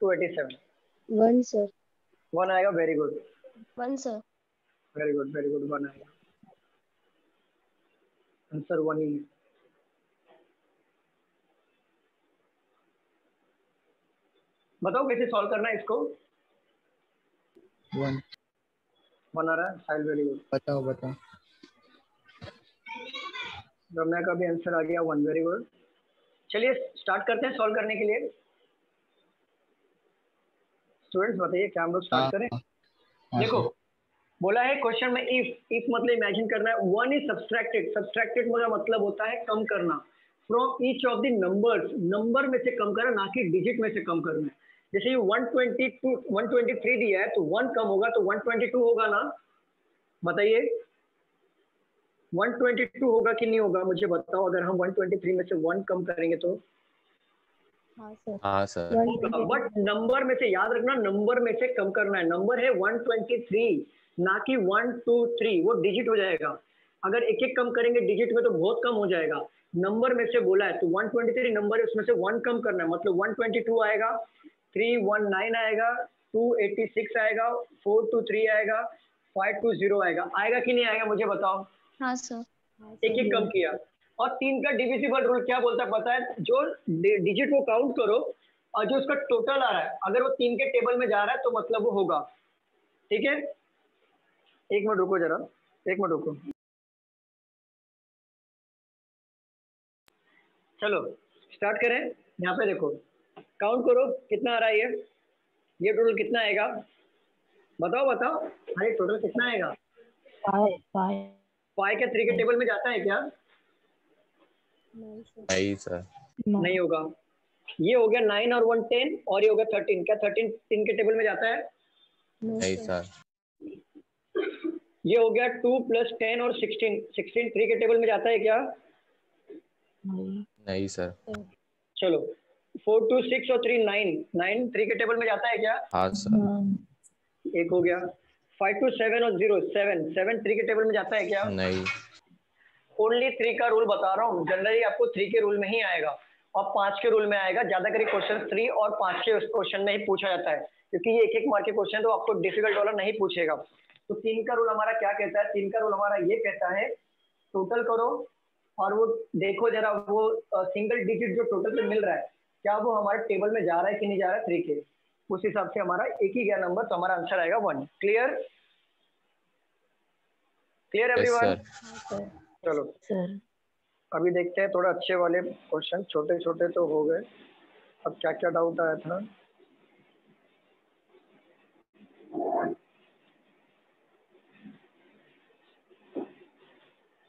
287 1 sir. 1 आएगा, very good 1 sir. Very good very good, 1 आएगा, आंसर 1 ही है। बताओ कैसे सॉल्व करना है इसको। 1 1 आ रहा है, साहिल वेरी गुड। बताओ बताओ। रम्या का भी आंसर आ गया 1, वेरी गुड। चलिए स्टार्ट करते हैं सॉल्व करने के लिए। स्टूडेंट्स बताइए क्या हम लोग स्टार्ट करें? देखो बोला है क्वेश्चन में इफ मतलब इमेजिन करना है। 1 इज सब्सट्रैक्टेड, सब्सट्रैक्टेड का मतलब होता है कम करना, from each of the numbers, number में से कम करना, ना कि डिजिट में से कम करना है। जैसे ये 122 123 दिया है तो 1 कम होगा तो 122 होगा ना, बताइए 122 होगा कि नहीं होगा मुझे बताओ। अगर हम 123 में से 1 कम करेंगे तो हाँ सर. हाँ सर। होगा, बट नंबर में से याद रखना, नंबर में से कम करना है। नंबर है 123 ना कि 123, वो डिजिट हो जाएगा। अगर एक एक कम करेंगे डिजिट में तो बहुत कम हो जाएगा। नंबर में से बोला है तो 123 नंबर है, उसमें से 1 कम करना है, मतलब 122 आएगा, 319 आएगा, 286 आएगा, 423 आएगा, 520 आएगा। आएगा कि नहीं आएगा मुझे बताओ। हाँ सर. एक एक कम किया। और 3 का डिविजिबल रूल क्या बोलता है पता है, जो डिजिट को काउंट करो और जो उसका टोटल आ रहा है अगर वो 3 के टेबल में जा रहा है तो मतलब वो होगा। ठीक है, एक मिनट रुको जरा, एक मिनट रुको। चलो स्टार्ट करें। यहाँ पे देखो काउंट करो कितना आ रहा है, ये टोटल कितना आएगा बताओ बताओ। अरे टोटल कितना आएगा? 5 5 क्या 3 के टेबल में जाता है क्या? नहीं सर। नहीं होगा। ये हो गया 9 और 1 10 और ये हो गया 13। क्या 13 3 के टेबल में जाता है? नहीं सर। ये हो गया 2 + 10 और 16 16 3 के टेबल में जाता है क्या? नहीं सर। चलो 4 2 6 और 3 9 9 3 के टेबल में जाता है क्या? हाँ सर। एक हो गया। 5 2 7 और 0 7 7 3 के टेबल में जाता है क्या? नहीं। ओनली 3 का रूल बता रहा हूँ, जनरली आपको 3 के रूल में ही आएगा और 5 के रूल में आएगा। ज्यादा करी क्वेश्चन 3 और 5 के क्वेश्चन में ही पूछा जाता है, क्योंकि ये एक एक मार्क के क्वेश्चन तो आपको डिफिकल्ट वाला नहीं पूछेगा। तो 3 का रूल हमारा क्या कहता है? 3 का रूल हमारा ये कहता है टोटल करो और वो देखो जरा वो सिंगल डिजिट जो टोटल पे मिल रहा है क्या वो हमारे टेबल में जा रहा है कि नहीं जा रहा है 3 के, उस हिसाब से हमारा एक ही गया नंबर, तो हमारा आंसर आएगा 1। Clear clear everyone? चलो सर अभी देखते हैं थोड़ा अच्छे वाले क्वेश्चन, छोटे छोटे तो हो गए, अब क्या क्या डाउट आया था।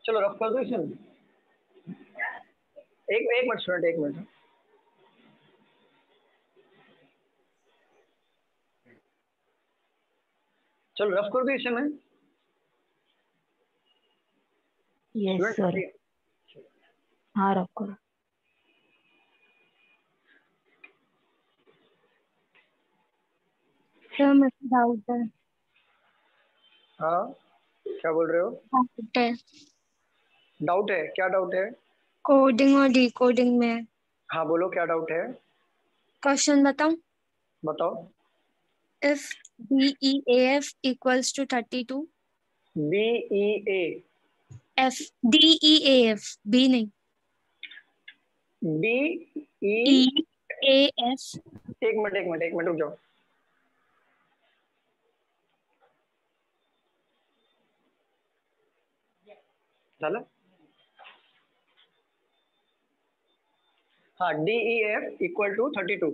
चलो रफ कर दो इसे। एक मिनट स्टूडेंट, एक मिनट। चलो रफ कर दो इसे मैं। यस सर, हाँ रखो। सर मुझे डाउट है। हाँ क्या बोल रहे हो? डाउट है, डाउट है? क्या डाउट है? कोडिंग और डिकोडिंग में। हाँ बोलो क्या डाउट है? क्वेश्चन बताऊं? बताओ। If DEAF equals to 32, BEA F DEAF B नहीं DE EAF एक मिनट रुक जाओ। चलो हाँ DEF equal to 32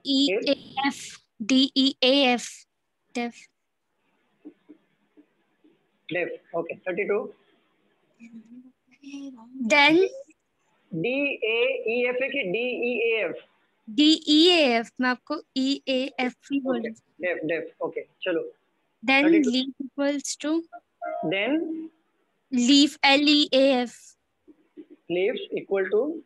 EAF DEAF def deaf okay 32 then DAEF है कि DEAF? DEAF मैं आपको EAF ही बोल ओके रही हूँ। डेफ ओके चलो। then 32 leaf equals to then leaf LEAF leaves equal to,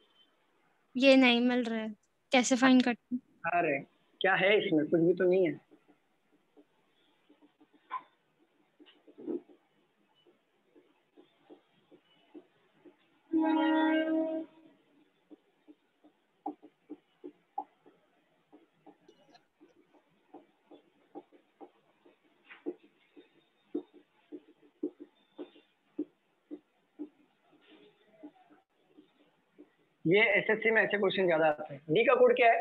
ये नहीं मिल रहा है, कैसे फाइंड करते हैं? अरे क्या है इसमें, कुछ भी तो नहीं है। ये एसएससी में ऐसे क्वेश्चन ज्यादा आते हैं। डी का कोड क्या है?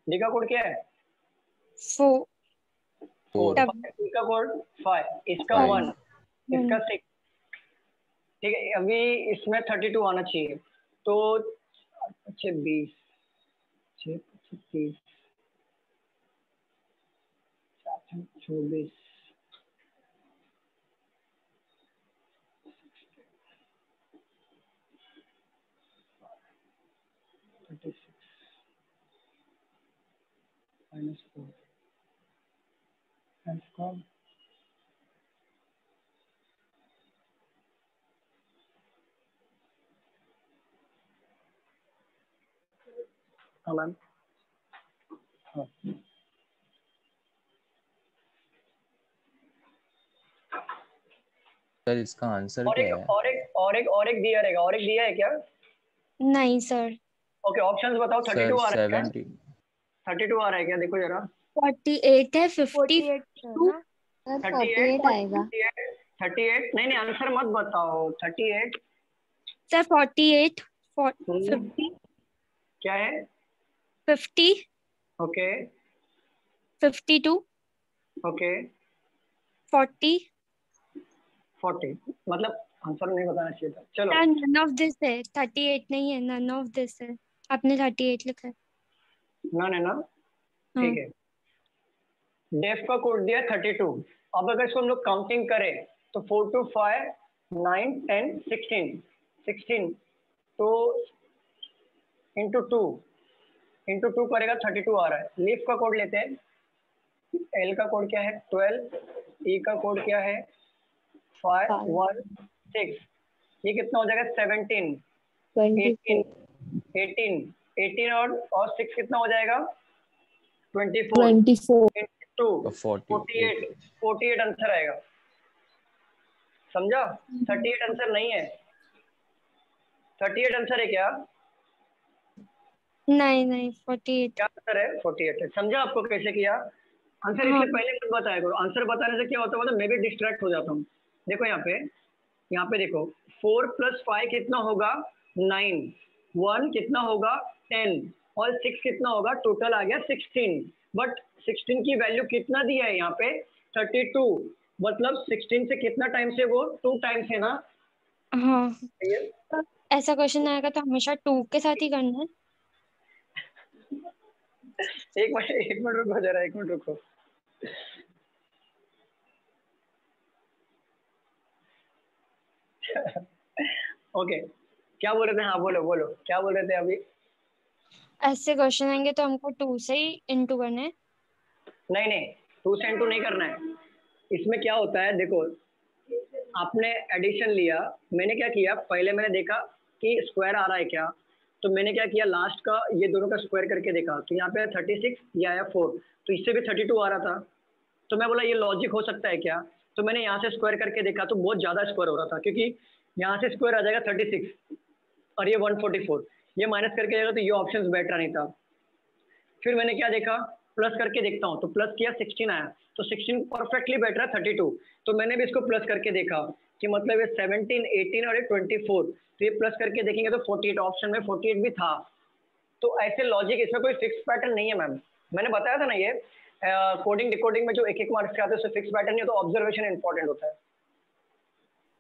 डी का कोड क्या है? 4 डी का कोड 5, इसका 1, इसका 6। ठीक है अभी इसमें 32 आना चाहिए, तो 20 30 24 36 -4 and square हाँ मैम हाँ। सर इसका आंसर और क्या एक है? और एक दिया रहेगा, और एक दिया है क्या? नहीं सर। ओके ऑप्शंस बताओ। 32 आ सर रहा है क्या? 70। 32 आ रहा है क्या? देखो जरा। 48 है 50 सर 38 आएगा। 38 नहीं आंसर मत बताओ। 38 सर 48 50 क्या है? 50 ओके 52 ओके 40 40 मतलब आंसर नहीं बताना चाहिए था। चलो सर नन ऑफ दिस है, 38 नहीं है, नन ऑफ दिस है। आपने 38 लिखा है। नन है ना? हाँ। ठीक है। डेफ का कोड दिया 32। अब अगर इसको हम लोग काउंटिंग करें तो 4 2 5 9 10 16 तो इंटू टू करेगा 32 आ रहा है। लीफ का कोड लेते हैं एल का कोड क्या है 12, ई का कोड क्या है 5 1 6, ये कितना हो जाएगा 17 18 18 18 और 6 कितना हो जाएगा 24 24 48 आंसर आएगा। समझा? 38 आंसर नहीं है। 38 आंसर है क्या? नहीं 48। क्या आंसर है? 48 है। समझा आपको कैसे किया आंसर? हाँ। इसलिए पहले मत बताया करो। आंसर बताने से क्या होता है, मतलब मैं भी डिस्ट्रैक्ट हो जाता हूँ। देखो यहाँ पे देखो 4 + 5 कितना होगा 9, 1 कितना होगा 10 और 6 कितना होगा, टोटल आ गया 16। बट 16 की वैल्यू कितना दिया है यहाँ पे 32, मतलब 16 से कितना टाइम्स है वो 2 टाइम्स है ना। हाँ, ये ऐसा क्वेश्चन आएगा तो हमेशा 2 के साथ ही करना है। एक मिनट रुको जरा, एक मिनट रुको। ओके क्या बोल रहे थे? हाँ बोलो बोलो, क्या बोल रहे थे अभी? ऐसे क्वेश्चन आएंगे तो हमको 2 से ही इंटू करना है। नहीं 2 से इंटू नहीं करना है। इसमें क्या होता है देखो, आपने एडिशन लिया, मैंने क्या किया, पहले मैंने देखा कि स्क्वायर आ रहा है क्या, तो मैंने क्या किया लास्ट का ये दोनों का स्क्वायर करके देखा, तो यहाँ पे 36, ये आया 4, तो इससे भी 32 आ रहा था। तो मैं बोला ये लॉजिक हो सकता है क्या, तो मैंने यहाँ से स्क्वायर करके देखा तो बहुत ज़्यादा स्क्वायर हो रहा था, क्योंकि यहाँ से स्क्वायर आ जाएगा 36 और ये 144, ये माइनस करके जाएगा तो ये ऑप्शन बेटर नहीं था। फिर मैंने क्या देखा, प्लस करके देखता हूँ, तो प्लस किया 16 आया, तो 16 परफेक्टली बेटर है 32, तो मैंने भी इसको प्लस करके देखा कि मतलब ये 17, 18 और ये 24, तो ये प्लस करके देखेंगे तो 48, ऑप्शन में 48 भी था। तो ऐसे लॉजिक, इसमें कोई फिक्स पैटर्न नहीं है मैम। मैंने बताया था ना ये कोडिंग डिकोडिंग में जो एक मार्क्स के आते हैं उससे फिक्स पैटर्न नहीं, तो ऑब्जर्वेशन इंपॉर्टेंट होता है।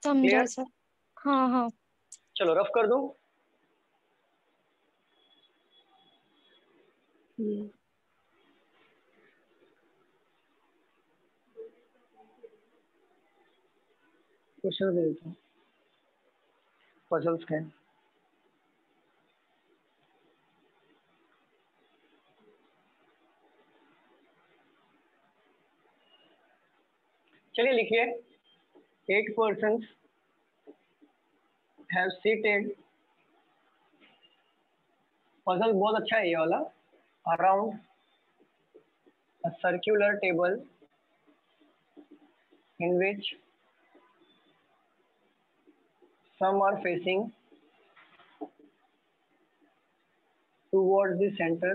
समझा क्लियर? सर। हाँ। चलो रफ कर दूं। क्वेश्चन दे देता हूँ पजल्स के। चलिए लिखिए, 8 persons have seated, पजल बहुत अच्छा है ये वाला, around a circular table in which some are facing towards the center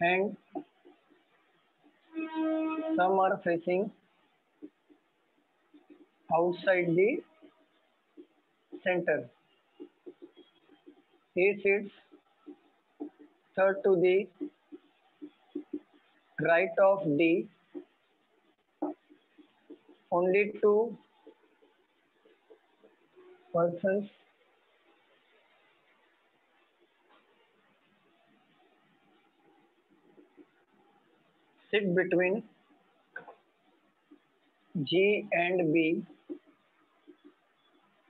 and some are facing outside the center. A sits third to the right of D. Only 2 persons sit between G and B.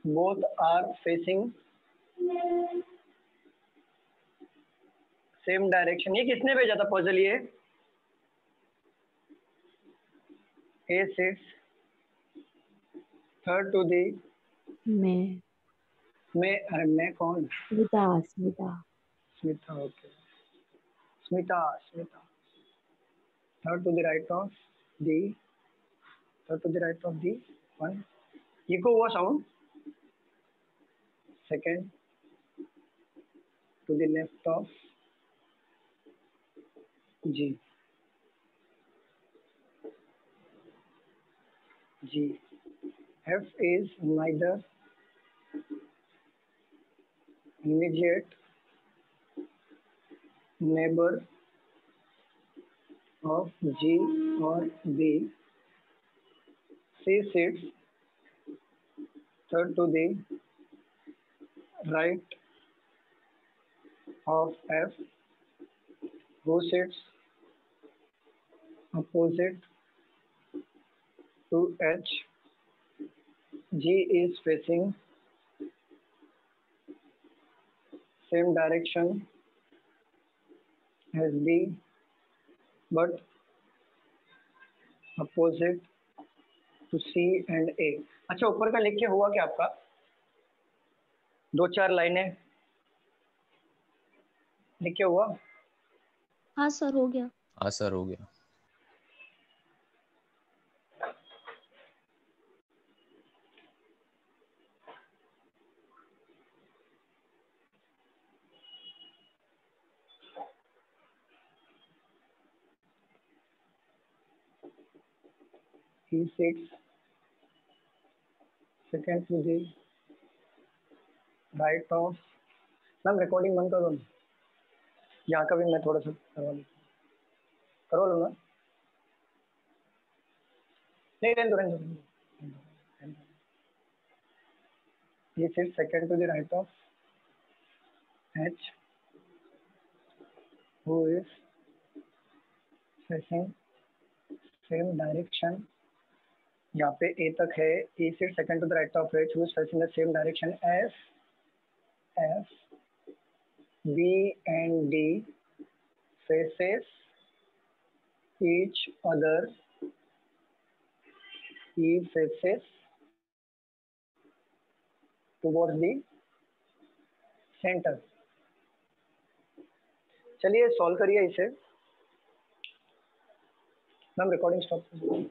Both are facing same direction. ये किसने भेजा था puzzle? ये A sits third to the अरे मैं कौन? Smita okay, Smita third to the right of D, one. ये को हुआ sound, second to the left of G. F is neither immediate neighbor of G or B. C sits third to the right of F, who sits opposite to H. G is facing same direction as B. But opposite to C and A. अच्छा, ऊपर का लिख के हुआ क्या आपका? 2-4 लाइनें लिख के हुआ? हाँ सर, हो गया। हाँ सर, हो गया। He sits second to the right of। Ma'am recording बंद कर दो ना। यहाँ का भी मैं थोड़ा सा करवा लूँगा। नहीं, रहने दो, रहने दो। He sits second to the right of H, who is facing same direction। यहाँ पे A तक है। He sits second to the right of H, who is facing the same direction as F, B and D faces each other। He faces towards the center। चलिए solve करिए इसे। Ma'am recording stop.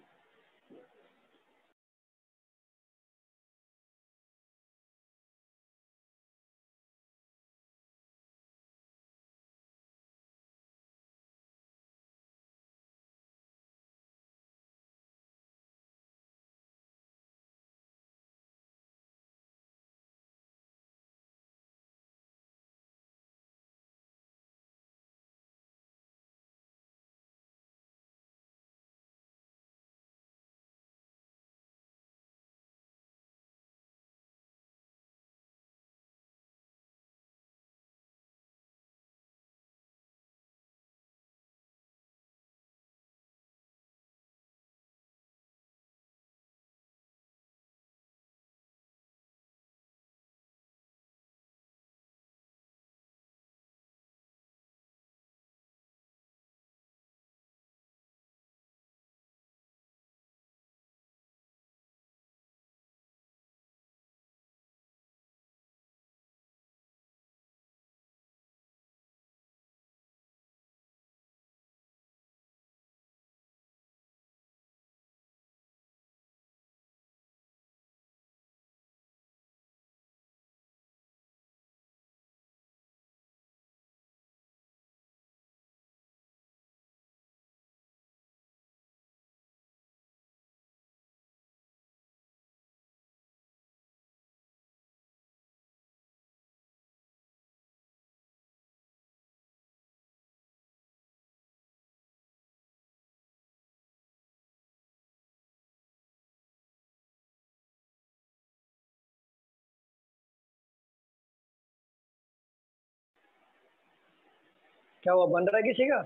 क्या हुआ, बन रहा है किसी का?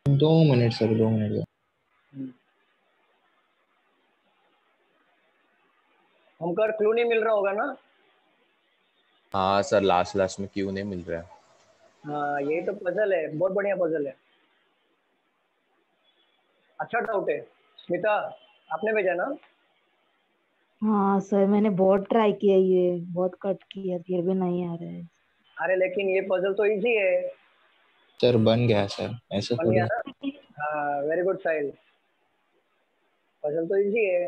2 मिनट सर, 2 मिनट। हमको क्लू नहीं मिल रहा होगा ना? हाँ सर, लास्ट लास्ट में क्यों नहीं मिल रहा है? हाँ, यही तो पजल है, बहुत बढ़िया पजल है। अच्छा डाउट है। स्मिता, आपने भेजा ना? हाँ सर, मैंने बहुत ट्राई किया, ये बहुत कट किया, फिर भी नहीं आ रहा है। अरे लेकिन ये पजल तो इजी है। सर बन गया सर, ऐसा बन थोड़ी। गया ना? हाँ, वेरी गुड साहिल। पजल तो इजी है,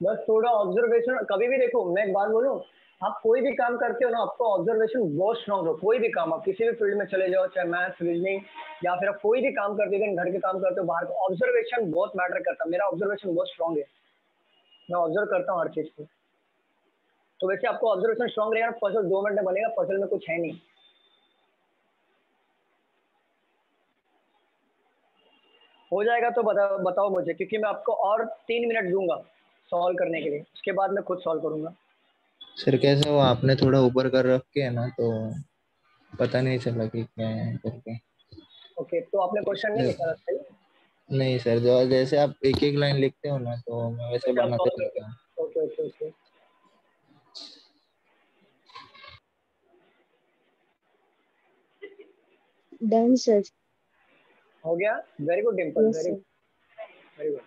बस थोड़ा ऑब्जर्वेशन। कभी भी देखो, मैं एक बात बोलूं, आप कोई भी काम करते हो ना, आपको ऑब्जर्वेशन बहुत स्ट्रांग हो। कोई भी काम, आप किसी भी फील्ड में चले जाओ, चाहे मैथ्स, रीजनिंग, या फिर आप कोई भी काम करते हो, घर के काम करते हो, बाहर का, ऑब्जर्वेशन बहुत मैटर करता है। मेरा ऑब्जर्वेशन बहुत स्ट्रांग है, मैं ऑब्जर्व करता हूँ हर चीज को। तो वैसे आपको ऑब्जर्वेशन स्ट्रांग रहेगा, पजल 2 मिनट में बनेगा। पजल में कुछ है नहीं। हो जाएगा तो बताओ मुझे, क्योंकि मैं आपको और 3 मिनट दूंगा सॉल्व करने के लिए, उसके बाद मैं खुद सॉल्व करूंगा। सर कैसे, वो आपने थोड़ा ऊपर कर रखे है ना, तो पता नहीं चला कि क्या है करके। ओके, तो आपने क्वेश्चन नहीं लिखा था सही? नहीं सर, जो जैसे आप एक एक लाइन लिखते हो ना, तो मैं वैसे अच्छा, बनाते सॉल्व रहता कर। हूँ। Okay okay okay. Done sir. हो गया, very good Dimple, Yes, very sir. Very good.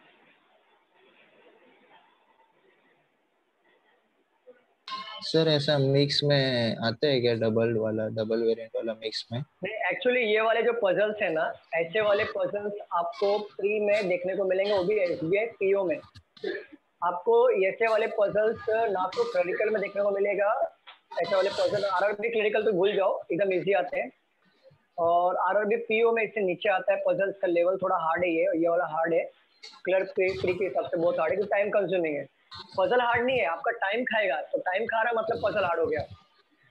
Sir ऐसा मिक्स में आता है क्या, डबल वाला, डबल वेरिएंट वाला मिक्स में? नहीं, एक्चुअली ये वाले जो पजल्स है ना, ऐसे वाले पजल्स आपको फ्री में देखने को मिलेंगे, वो भी SBI PO में। आपको ऐसे वाले पजल्स ना तो क्लरिकल में देखने को मिलेगा, ऐसे वाले पजल RRB क्लरिकल तो भूल जाओ, एकदम इजी आते हैं। और RRB PO में इससे नीचे आता है, पजल्स का लेवल थोड़ा हार्ड है, ये वाला हार्ड है, क्लर्क फ्री के हिसाब से बहुत हार्ड है, क्योंकि टाइम कंज्यूमिंग है। पजल हार्ड नहीं है, आपका टाइम खाएगा, तो टाइम खा रहा मतलब पजल हार्ड हो गया।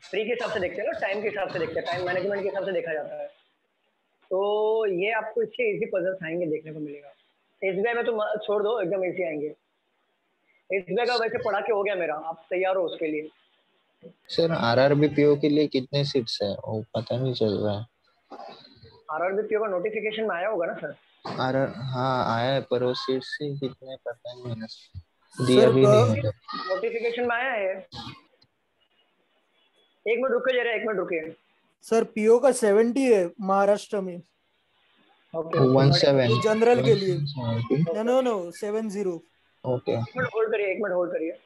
फ्री के हिसाब से देखते हैं ना, टाइम के हिसाब से देखते हैं, टाइम मैनेजमेंट के हिसाब से देखा जाता है। तो ये आपको इससे इजी पजल्स आएंगे, देखने को मिलेगा। SBI में तो छोड़ दो, एकदम इजी आएंगे। SBI का वैसे पढ़ा के हो गया मेरा, आप तैयार हो उसके लिए? सर RRB PO के लिए कितने सीट्स है वो पता नहीं चल रहा है। RRB PO का नोटिफिकेशन में आया होगा ना सर? हाँ आया है, पर वो सीट्स ही कितने पता नहीं है, दिया सर भी नहीं है। नोटिफिकेशन में आया है, एक मिनट रुके जरा, एक मिनट रुकिए। सर PO का 70 है महाराष्ट्र में, ओके 17 जनरल के लिए। 17 नो 70। ओके। एक मिनट होल्ड करिए, एक मिनट होल्ड करिए।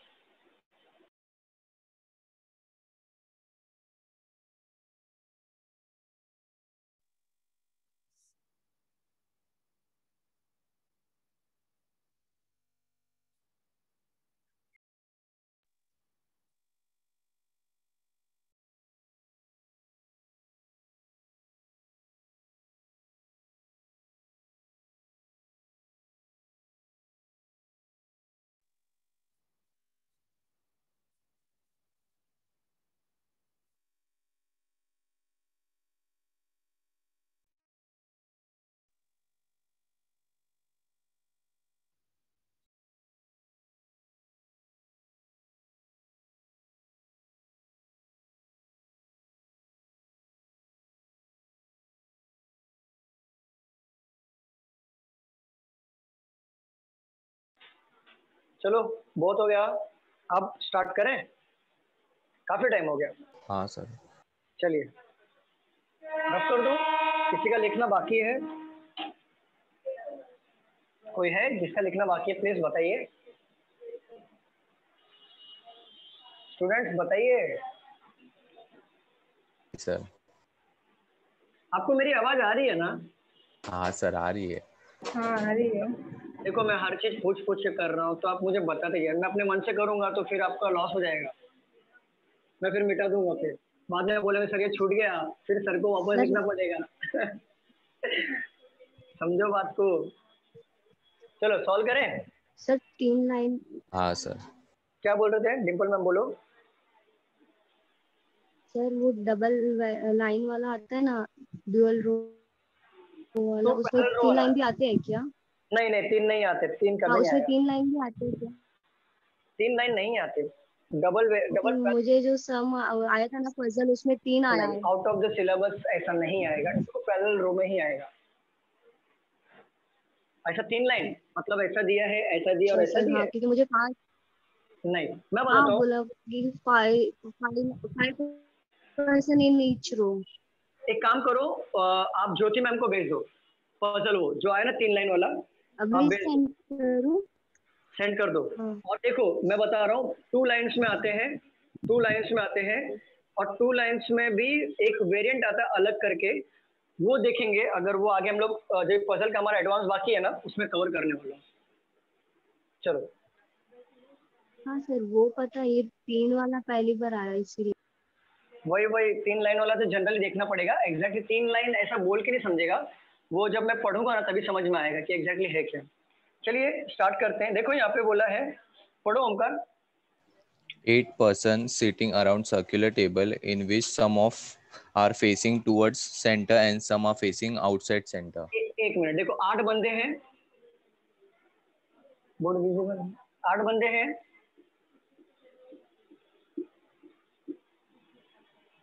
चलो बहुत हो गया, अब स्टार्ट करें, काफी टाइम हो गया। हाँ सर। चलिए रफ कर दो, किसी का लिखना बाकी है? कोई है जिसका लिखना बाकी है, प्लीज बताइए। स्टूडेंट्स बताइए। सर आपको मेरी आवाज आ रही है ना? हाँ सर आ रही है। हाँ आ रही है। देखो मैं हर चीज पूछ पूछ के कर रहा हूँ, तो आप मुझे बताते जाइए। मैं अपने मन से करूंगा तो फिर आपका लॉस हो जाएगा, मैं फिर मिटा दूंगा, फिर बाद में बोलेंगे सर ये छूट गया, फिर सर को वापस सर लिखना पड़ेगा। समझो बात को। चलो सॉल्व करें। Sir 3 line. हाँ सर। क्या बोल रहे थे डिम्पल मैम, बोलो। सर वो डबल लाइन वाला आता है ना, ड्यूअल रो वाला, तो उसमें पैरेलल रो 3 वाला, लाइन भी आते हैं क्या? नहीं नहीं 3 नहीं आते, 3 हाँ, कभी नहीं उसमें आएगा, 3 लाइन भी आते हैं क्या? 3 लाइन नहीं आते। डबल क्योंकि डबल मुझे जो सम आया था ना पजल, उसमें 3 आया नहीं, है। आउट ऑफ द सिलेबस ऐसा नहीं आएगा, तो पैरेलल रो में ही आएगा। ऐसा 3 लाइन मतलब ऐसा दिया है, ऐसा दिया और अच्छा ऐसा सर, दिया हाँ है, क्योंकि मुझे 5, नहीं मैं हाँ बताता हूँ। बोला कि 5 पर्सन इन ईच रो। एक काम करो, आप ज्योति मैम को भेज दो पजल, वो जो आया ना 3 लाइन वाला, आप अभी भेज दो, सेंड करूँ? सेंड कर दो। हाँ। और देखो मैं बता रहा हूँ, 2 लाइन्स में आते हैं, 2 लाइन्स में आते हैं, और 2 लाइन्स में भी एक वेरिएंट आता है अलग करके, वो देखेंगे अगर वो आगे हम लोग जो पजल का हमारा एडवांस बाकी है ना उसमें कवर करने वाला। चलो हाँ सर वो पता है, ये 3 वाला पहली बार आया इसीलिए। वही 3 लाइन वाला तो जनरली देखना पड़ेगा, एग्जैक्टली 3 लाइन ऐसा बोल के नहीं समझेगा, वो जब मैं पढ़ूंगा ना तभी समझ में आएगा कि एग्जैक्टली है क्या। चलिए स्टार्ट करते हैं। देखो यहाँ पे बोला है, पढ़ो Omkar. 8 persons sitting around circular table in which some of are facing towards center and some are facing outside center. एक मिनट, देखो 8 बंदे हैं, बोर्ड विजिबल, 8 बंदे हैं।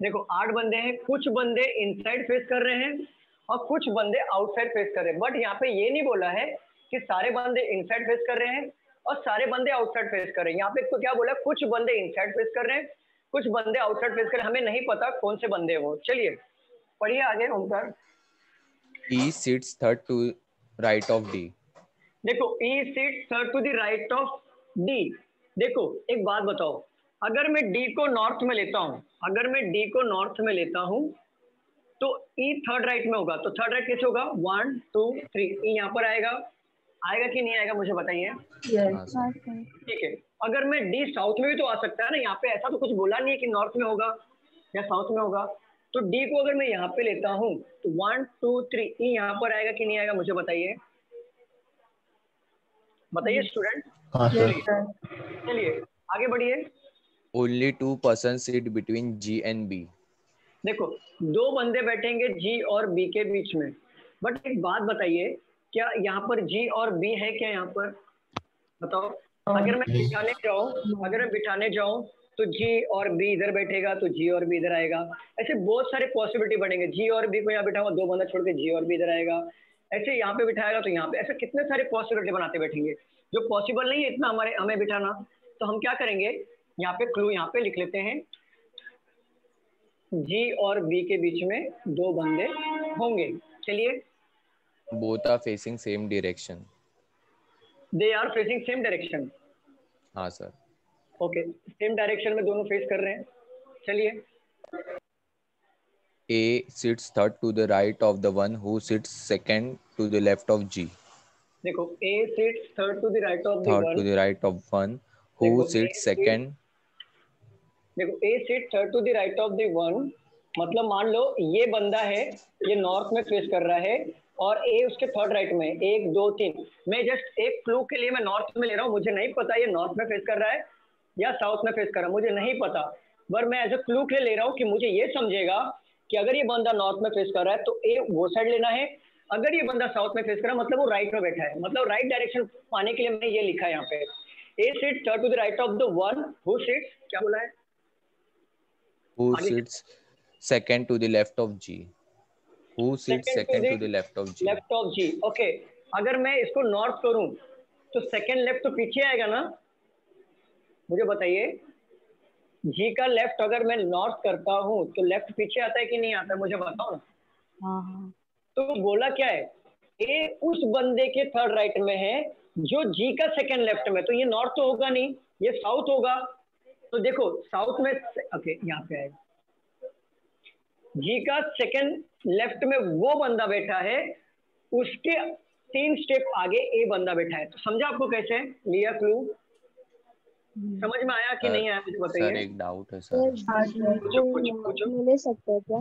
देखो 8 बंदे हैं, कुछ बंदे इनसाइड फेस कर रहे हैं और कुछ बंदे आउटसाइड फेस कर रहे हैं, बट यहाँ पे ये नहीं बोला है कि सारे बंदे इनसाइड फेस कर रहे हैं और सारे बंदे आउटसाइड फेस कर रहे हैं। यहाँ पे तो क्या बोला, कुछ बंदे इनसाइड फेस कर रहे हैं, कुछ बंदे आउटसाइड फेस कर रहे हैं, हमें नहीं पता कौन से बंदे हैं वो। चलिए पढ़िए आगे Omkar. E sits third to right of D. देखो E sits third to the right of D. देखो एक बात बताओ, अगर मैं D को नॉर्थ में लेता हूँ, अगर मैं D को नॉर्थ में लेता हूँ तो E थर्ड राइट में होगा, तो थर्ड राइट कैसे होगा? 1 2 3, E यहाँ पर आएगा, आएगा कि नहीं आएगा मुझे बताइए। हाँ सर। ठीक है, अगर मैं D साउथ में भी तो आ सकता है ना, यहाँ पे ऐसा तो कुछ बोला नहीं है कि नॉर्थ में होगा या साउथ में होगा, तो D को अगर मैं यहाँ पे लेता हूँ तो 1 2 3, E यहाँ पर आएगा कि नहीं आएगा मुझे बताइए, बताइए स्टूडेंट। हाँ सर। चलिए आगे बढ़िए। Only 2 persons sit between G and B. देखो दो बंदे बैठेंगे G और B के बीच में, बट एक बात बताइए, क्या यहाँ पर G और B है क्या यहाँ पर? बताओ। अगर मैं बिठाने जाऊँ, अगर मैं बिठाने जाऊँ तो G और B इधर बैठेगा तो G और B इधर आएगा, ऐसे बहुत सारे पॉसिबिलिटी बनेंगे। G और B को यहाँ बिठाऊंगा, दो बंदा छोड़ के G और B इधर आएगा, ऐसे यहाँ पे बिठाएगा तो यहाँ पे, ऐसे कितने सारे पॉसिबिलिटी बनाते बैठेंगे जो पॉसिबल नहीं है इतना हमें बिठाना। तो हम क्या करेंगे, यहाँ पे क्लू यहाँ पे लिख लेते हैं, G और B के बीच में दो बंदे होंगे। चलिए, Both are facing same direction. They are facing same direction. हाँ सर। ओके, सेम डायरेक्शन में दोनों फेस कर रहे हैं। चलिए, A sits third to the right of the one who sits second to the left of G. देखो A sits third to the right of the Third to one, the right of one who देखो sits A second. देखो A sits third to the right of the one, मतलब मान लो ये बंदा है, ये north में फेस कर रहा है और A उसके थर्ड राइट में, 1 2 3। मैं जस्ट एक क्लू के लिए मैं नॉर्थ में ले रहा हूँ, मुझे नहीं पता ये नॉर्थ में फेस कर रहा है या साउथ में फेस कर रहा है, मुझे नहीं पता, पर मैं एज ए क्लू के लिए ले रहा हूँ कि मुझे ये समझेगा कि अगर ये बंदा नॉर्थ में फेस कर रहा है तो ए वो साइड लेना है, अगर ये बंदा साउथ में फेस कर रहा है मतलब वो राइट में बैठा है, मतलब राइट डायरेक्शन पाने के लिए मैंने ये लिखा है यहाँ पे, A sits third to the right of the one who sits, क्या बोला है? Who आगे sits second to the left of G. Who sits second to the left of G. Left of G. Okay, अगर मैं इसको north करूं तो second left तो पीछे आएगा ना, मुझे बताइए। जी का लेफ्ट अगर मैं नॉर्थ करता हूं तो लेफ्ट पीछे आता है कि नहीं आता है, मुझे बताओ ना। हाँ। तो बोला क्या है, ए उस बंदे के थर्ड राइट में है जो जी का सेकंड लेफ्ट में, तो ये नॉर्थ तो होगा नहीं, ये साउथ होगा। तो देखो साउथ में, ओके यहाँ पे आएगा, जी का सेकंड लेफ्ट में वो बंदा बैठा है, उसके 3 स्टेप आगे ए बंदा बैठा है। तो समझा आपको कैसे लिया क्लू? समझ में आया कि नहीं आया मुझे सर बताइए। एक डाउट है सर। पूछो। ले सकते हैं क्या?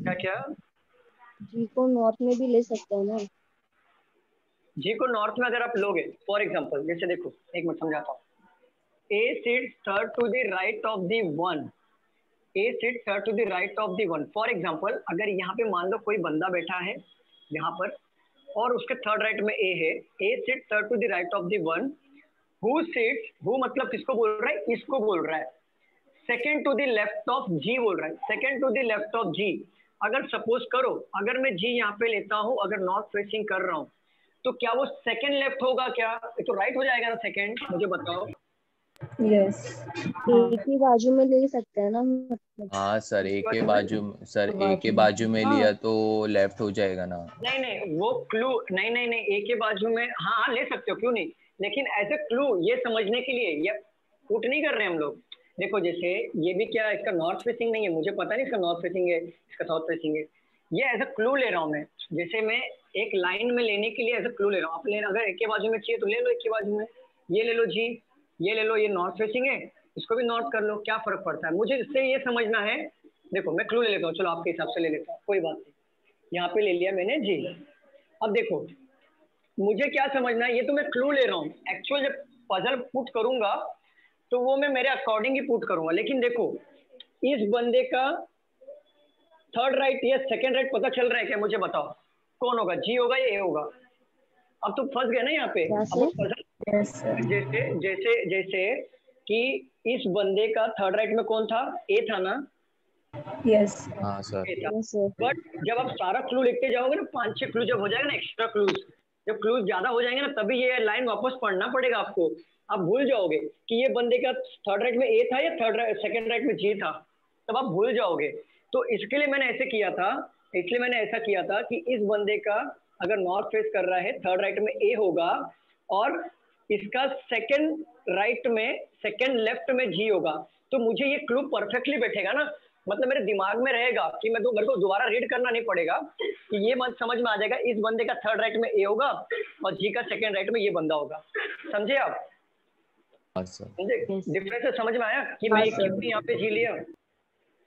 क्या क्या? जी को नॉर्थ में भी ले सकते हैं ना? जी को नॉर्थ में अगर आप लोगे, फॉर एग्जांपल जैसे देखो, एक मिनट समझाता हूँ। A sits third to the right of the one, A sits third to the right of the one. For example अगर यहाँ पे मान लो कोई बंदा बैठा है यहाँ पर और उसके थर्ड राइट में ए है, A sits third to the right of the one who sits, who मतलब किसको बोल रहा है? इसको बोल रहा है। Second to the left of G बोल रहा है, second to the left of G. अगर सपोज करो अगर मैं जी यहाँ पे लेता हूँ, अगर नॉर्थ फेसिंग कर रहा हूँ तो क्या वो सेकंड लेफ्ट होगा? क्या ये तो राइट हो जाएगा ना सेकंड, मुझे बताओ। यस, एक ही बाजू में ले सकते हैं ना मतलब? हाँ सर, एक के बाजू, सर एक के बाजू में लिया तो लेफ्ट हो जाएगा ना? नहीं नहीं वो क्लू नहीं नहीं नहीं, एक के बाजू में हाँ ले सकते हो, क्यों नहीं, लेकिन एज ए क्लू ये समझने के लिए, ये पुट नहीं कर रहे हम लोग। देखो जैसे ये भी क्या इसका नॉर्थ फेसिंग नहीं है, मुझे पता नहीं इसका नॉर्थ फेसिंग है इसका साउथ फेसिंग है, ये एज ए क्लू ले रहा हूँ मैं। जैसे मैं एक लाइन में लेने के लिए एज ए क्लू ले रहा हूँ, आप लेना अगर एक के बाजू में चाहिए तो ले लो एक के बाजू में, ये ले लो जी, ये ले लो, ये नॉर्थ फेसिंग है, इसको भी नॉर्थ कर लो, क्या फर्क पड़ता है। मुझे इससे ये समझना है, देखो मैं क्लू ले लेता हूँ, चलो आपके हिसाब से ले लेता हूँ, कोई बात नहीं, यहाँ पे ले लिया मैंने जी। अब देखो मुझे क्या समझना है, ये तो मैं क्लू ले रहा हूँ, एक्चुअल जब पजल पुट करूंगा तो वो मैं मेरे अकॉर्डिंग ही पुट करूंगा। लेकिन देखो इस बंदे का थर्ड राइट या सेकंड राइट पता चल रहा है क्या, मुझे बताओ कौन होगा, जी होगा या ए होगा? अब तो फंस गए ना यहाँ पे। अब पजल जैसे जैसे जैसे कि इस बंदे का थर्ड राइट में कौन था? ए था ना? यस हाँ सर। बट जब आप सारा क्लू लिखते जाओगे ना, 5-6 क्लू जब हो जाएगा ना, एक्स्ट्रा क्लूज जब क्लूज ज्यादा हो जाएंगे ना, तभी ये लाइन वापस पढ़ना पड़ेगा आपको। आप भूल जाओगे कि ये बंदे का थर्ड राइट में ए था या सेकंड राइट में जी था, तब आप भूल जाओगे। तो इसके लिए मैंने ऐसे किया था, इसलिए मैंने ऐसा किया था कि इस बंदे का अगर नॉर्थ फेस कर रहा है, थर्ड राइट में ए होगा और इसका सेकंड राइट में, सेकंड लेफ्ट में जी होगा। तो मुझे ये क्लू परफेक्टली बैठेगा ना, मतलब मेरे दिमाग में रहेगा कि मेरे को दोबारा रीड करना नहीं पड़ेगा, कि ये मत समझ में आ जाएगा इस बंदे का थर्ड राइट में ए होगा और जी का सेकंड राइट में ये बंदा होगा। समझे आप? समझे डिफरेंस समझ में आया कि मैं क्यों यहाँ पे जी लिया?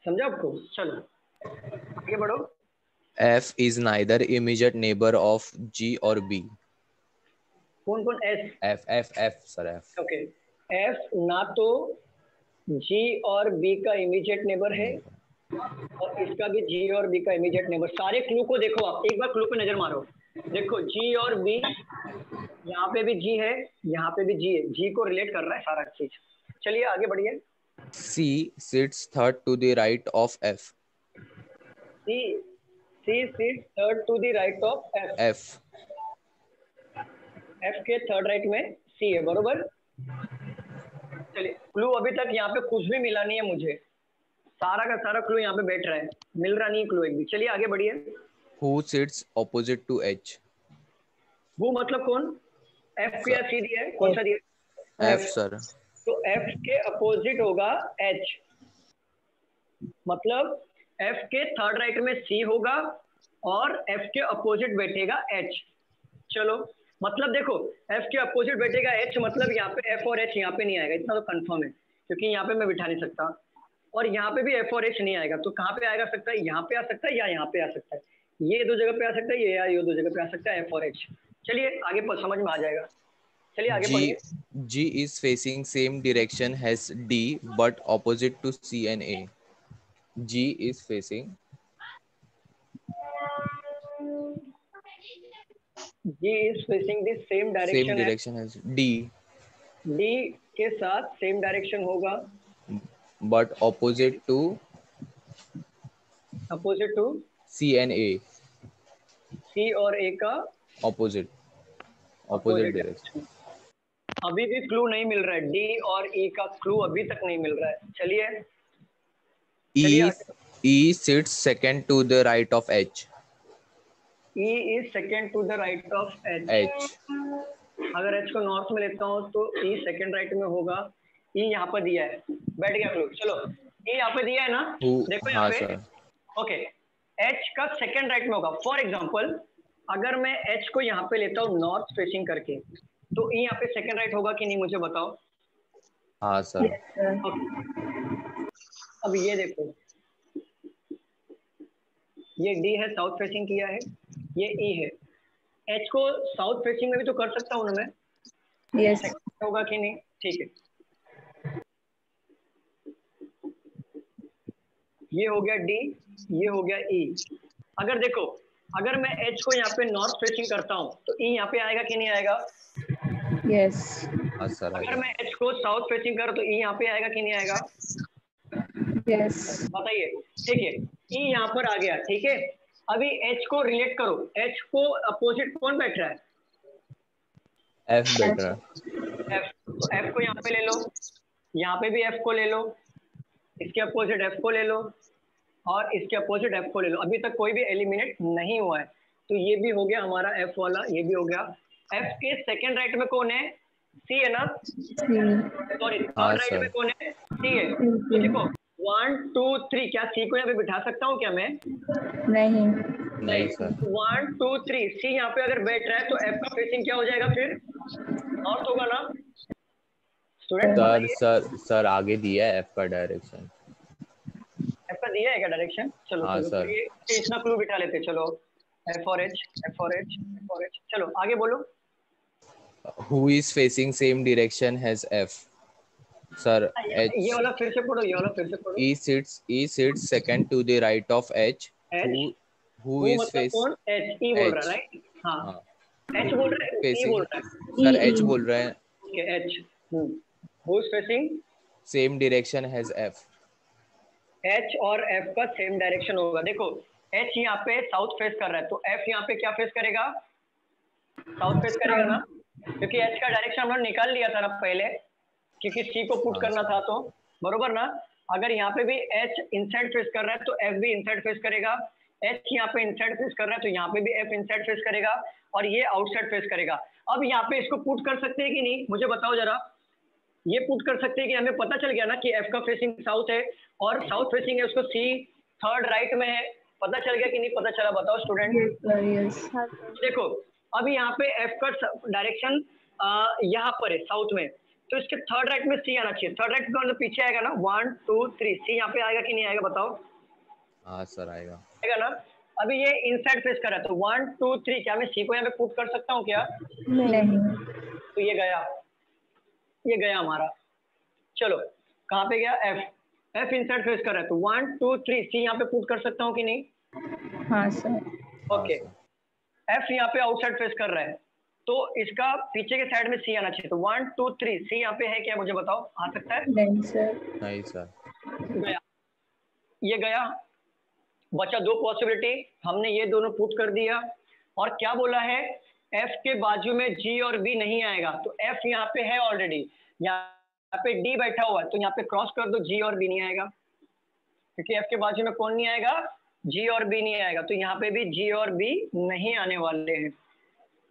समझा आपको? चलो आगे बढ़ो। F is neither immediate neighbor of G or B. कौन कौन? F sir F। Okay, F ना तो G और B का इमीडिएट नेबर है और इसका भी G और B का इमीडिएट नेबर। सारे क्लू को देखो आप, एक बार क्लू पे नजर मारो, देखो G और B, यहाँ पे भी G है, यहाँ पे भी G है, G को रिलेट कर रहा है सारा चीज। चलिए आगे बढ़िए। C sits third to the right of F. C sits third to the right of F. F के थर्ड राइट में C है, बरोबर। चलिए क्लू अभी तक यहाँ पे कुछ भी मिला नहीं है मुझे, सारा का सारा क्लू यहाँ पे बैठ रहा है, मिल रहा नहीं है क्लू एक भी। चलिए आगे बढ़िए। Who sits opposite to H? वो मतलब कौन? F या C दिया है, कौन सा दिया? F sir. तो F के अपोजिट होगा H, मतलब F के थर्ड राइट में C होगा और F के अपोजिट बैठेगा H। चलो मतलब देखो F के अपोजिट बैठेगा H, मतलब यहाँ पे F और H यहाँ पे नहीं आएगा, इतना तो कंफर्म है, क्योंकि यहाँ पे मैं बिठा नहीं सकता और यहाँ पे भी F और H नहीं आएगा। तो कहाँ पे आएगा सकता है? यहाँ पे आ सकता है या यहाँ पे आ सकता है, ये दो जगह पे आ सकता है, ये दो जगह पे आ सकता है, F और H। चलिए आगे समझ में आ जाएगा। चलिए आगे पढ़िए। G is facing same direction as D but opposite to C and A. G is facing the same direction as D. D के साथ सेम डायरेक्शन होगा but opposite to C and A. C और A का opposite direction। अभी भी clue नहीं मिल रहा है, D और E का क्लू अभी तक नहीं मिल रहा है। चलिए E sits second to the right of H. E is second to the right of H। अगर H को नॉर्थ में लेता हूँ तो E सेकंड राइट में होगा। E यहाँ पर दिया है, बैठ गया क्लू। चलो E यहाँ पे दिया है ना, देखो यहाँ पे। ओके, H का सेकंड राइट में होगा। फॉर एग्जांपल अगर मैं H को यहाँ पे लेता हूँ नॉर्थ फेसिंग करके, तो E यहाँ पे सेकंड राइट होगा कि नहीं, मुझे बताओ। हाँ सर। अब ये देखो, ये D है, साउथ फेसिंग किया है, ये E है। H को साउथ फेसिंग में भी तो कर सकता हूँ ना मैं। यस होगा कि नहीं? ठीक है, ये हो गया D, ये हो गया E। अगर देखो, अगर मैं H को यहाँ पे नॉर्थ फेसिंग करता हूँ तो E यहाँ पे आएगा कि नहीं आएगा? यस अगर मैं H को साउथ फेसिंग करूँ तो E यहाँ पे आएगा कि नहीं आएगा? यस बताइए। ठीक है, E यहाँ पर आ गया। ठीक है, अभी H को रिलेट करो, H को अपोजिट कौन बैठ रहा है? F बैठ रहा है। F, तो F को यहाँ पे ले लो, यहाँ पे भी F को ले लो, इसके अपोजिट F को ले लो और इसके अपोजिट F को ले लो। अभी तक कोई भी एलिमिनेट नहीं हुआ है, तो ये भी हो गया हमारा F वाला, ये भी हो गया। F के सेकंड राइट में कौन है? C है ना? सॉरी, थर्ड राइट में कौन है? C है। तो देखो 1 2 3, क्या C को यहाँ पे बिठा सकता हूँ क्या मैं? नहीं सर। 1 2 3, C यहाँ पे अगर बैठ रहा है तो F का फेसिंग क्या हो जाएगा फिर? नॉर्थ होगा ना? स्टूडेंट सर आगे दिया है F का डायरेक्शन। F का दिया है क्या डायरेक्शन? चलो हाँ चलो, सर। ये इतना क्लू बिठा लेते। चलो F और H, F और H, F और H। चलो आगे बोलो। Who is facing same direction as F? Sir H। ये वाला फिर से पढ़ो, ये वाला फिर से पढ़ो। E sits second to the right of H. H Who is मतलब facing? कौन? H, E बोल रहा है, राइट? हाँ, H बोल रहा है, E बोल रहा है। सर H बोल रहे हैं। Okay, H। Who is facing? Same direction as F. H और F का सेम डायरेक्शन होगा। देखो H यहाँ पे साउथ फेस कर रहा है, तो F यहाँ पे क्या फेस करेगा? साउथ फेस करेगा ना, क्योंकि H का डायरेक्शन हम लोग निकाल लिया था ना पहले, क्योंकि C को पुट करना था, तो बरोबर ना। अगर यहाँ पे भी H इनसाइड फेस कर रहा है तो F भी इनसाइड फेस करेगा, एच यहाँ पे इनसाइड फेस कर रहा है तो यहाँ पे भी एफ इनसाइड फेस करेगा और ये आउटसाइड फेस करेगा। अब यहाँ पे इसको पुट कर सकते हैं कि नहीं, मुझे बताओ जरा। ये पुट कर सकते हैं कि हमें पता चल गया ना कि एफ का फेसिंग साउथ है और साउथ फेसिंग है, उसको सी थर्ड राइट में है, पता चल गया कि नहीं पता चला, बताओ स्टूडेंट। देखो अभी यहाँ पे एफ का डायरेक्शन यहाँ पर है साउथ में, तो इसके थर्ड राइट में सी आना चाहिए। थर्ड राइट में मतलब पीछे आएगा ना, 1 2 3, सी यहाँ पे आएगा कि नहीं आएगा बताओ। हाँ सर आएगा। आएगा ना। अभी ये इनसाइड फेस कर रहा है तो 1 2 3, क्या मैं सी को यहाँ पे पुट कर सकता हूँ क्या? नहीं। तो ये गया हमारा। चलो कहाँ पे गया? एफ इनसाइड फेस कर रहा है तो 1 2 3, सी यहाँ पे पुट कर सकता हूँ कि नहीं? हाँ सर। ओके, एफ यहाँ पे आउटसाइड फेस कर रहा है तो इसका पीछे के साइड में सी आना चाहिए, तो 1 2 3, सी यहाँ पे है क्या, मुझे बताओ, आ सकता है? नहीं सर। नहीं सर। गया, ये गया, बचा 2 पॉसिबिलिटी, हमने ये दोनों पुट कर दिया। और क्या बोला है? एफ के बाजू में जी और बी नहीं आएगा, तो एफ यहाँ पे है ऑलरेडी, यहाँ पे डी बैठा हुआ है तो यहाँ पे क्रॉस कर दो, जी और बी नहीं आएगा, क्योंकि एफ के बाजू में कौन नहीं आएगा? जी और बी नहीं आएगा, तो यहाँ पे भी जी और बी नहीं आने वाले हैं।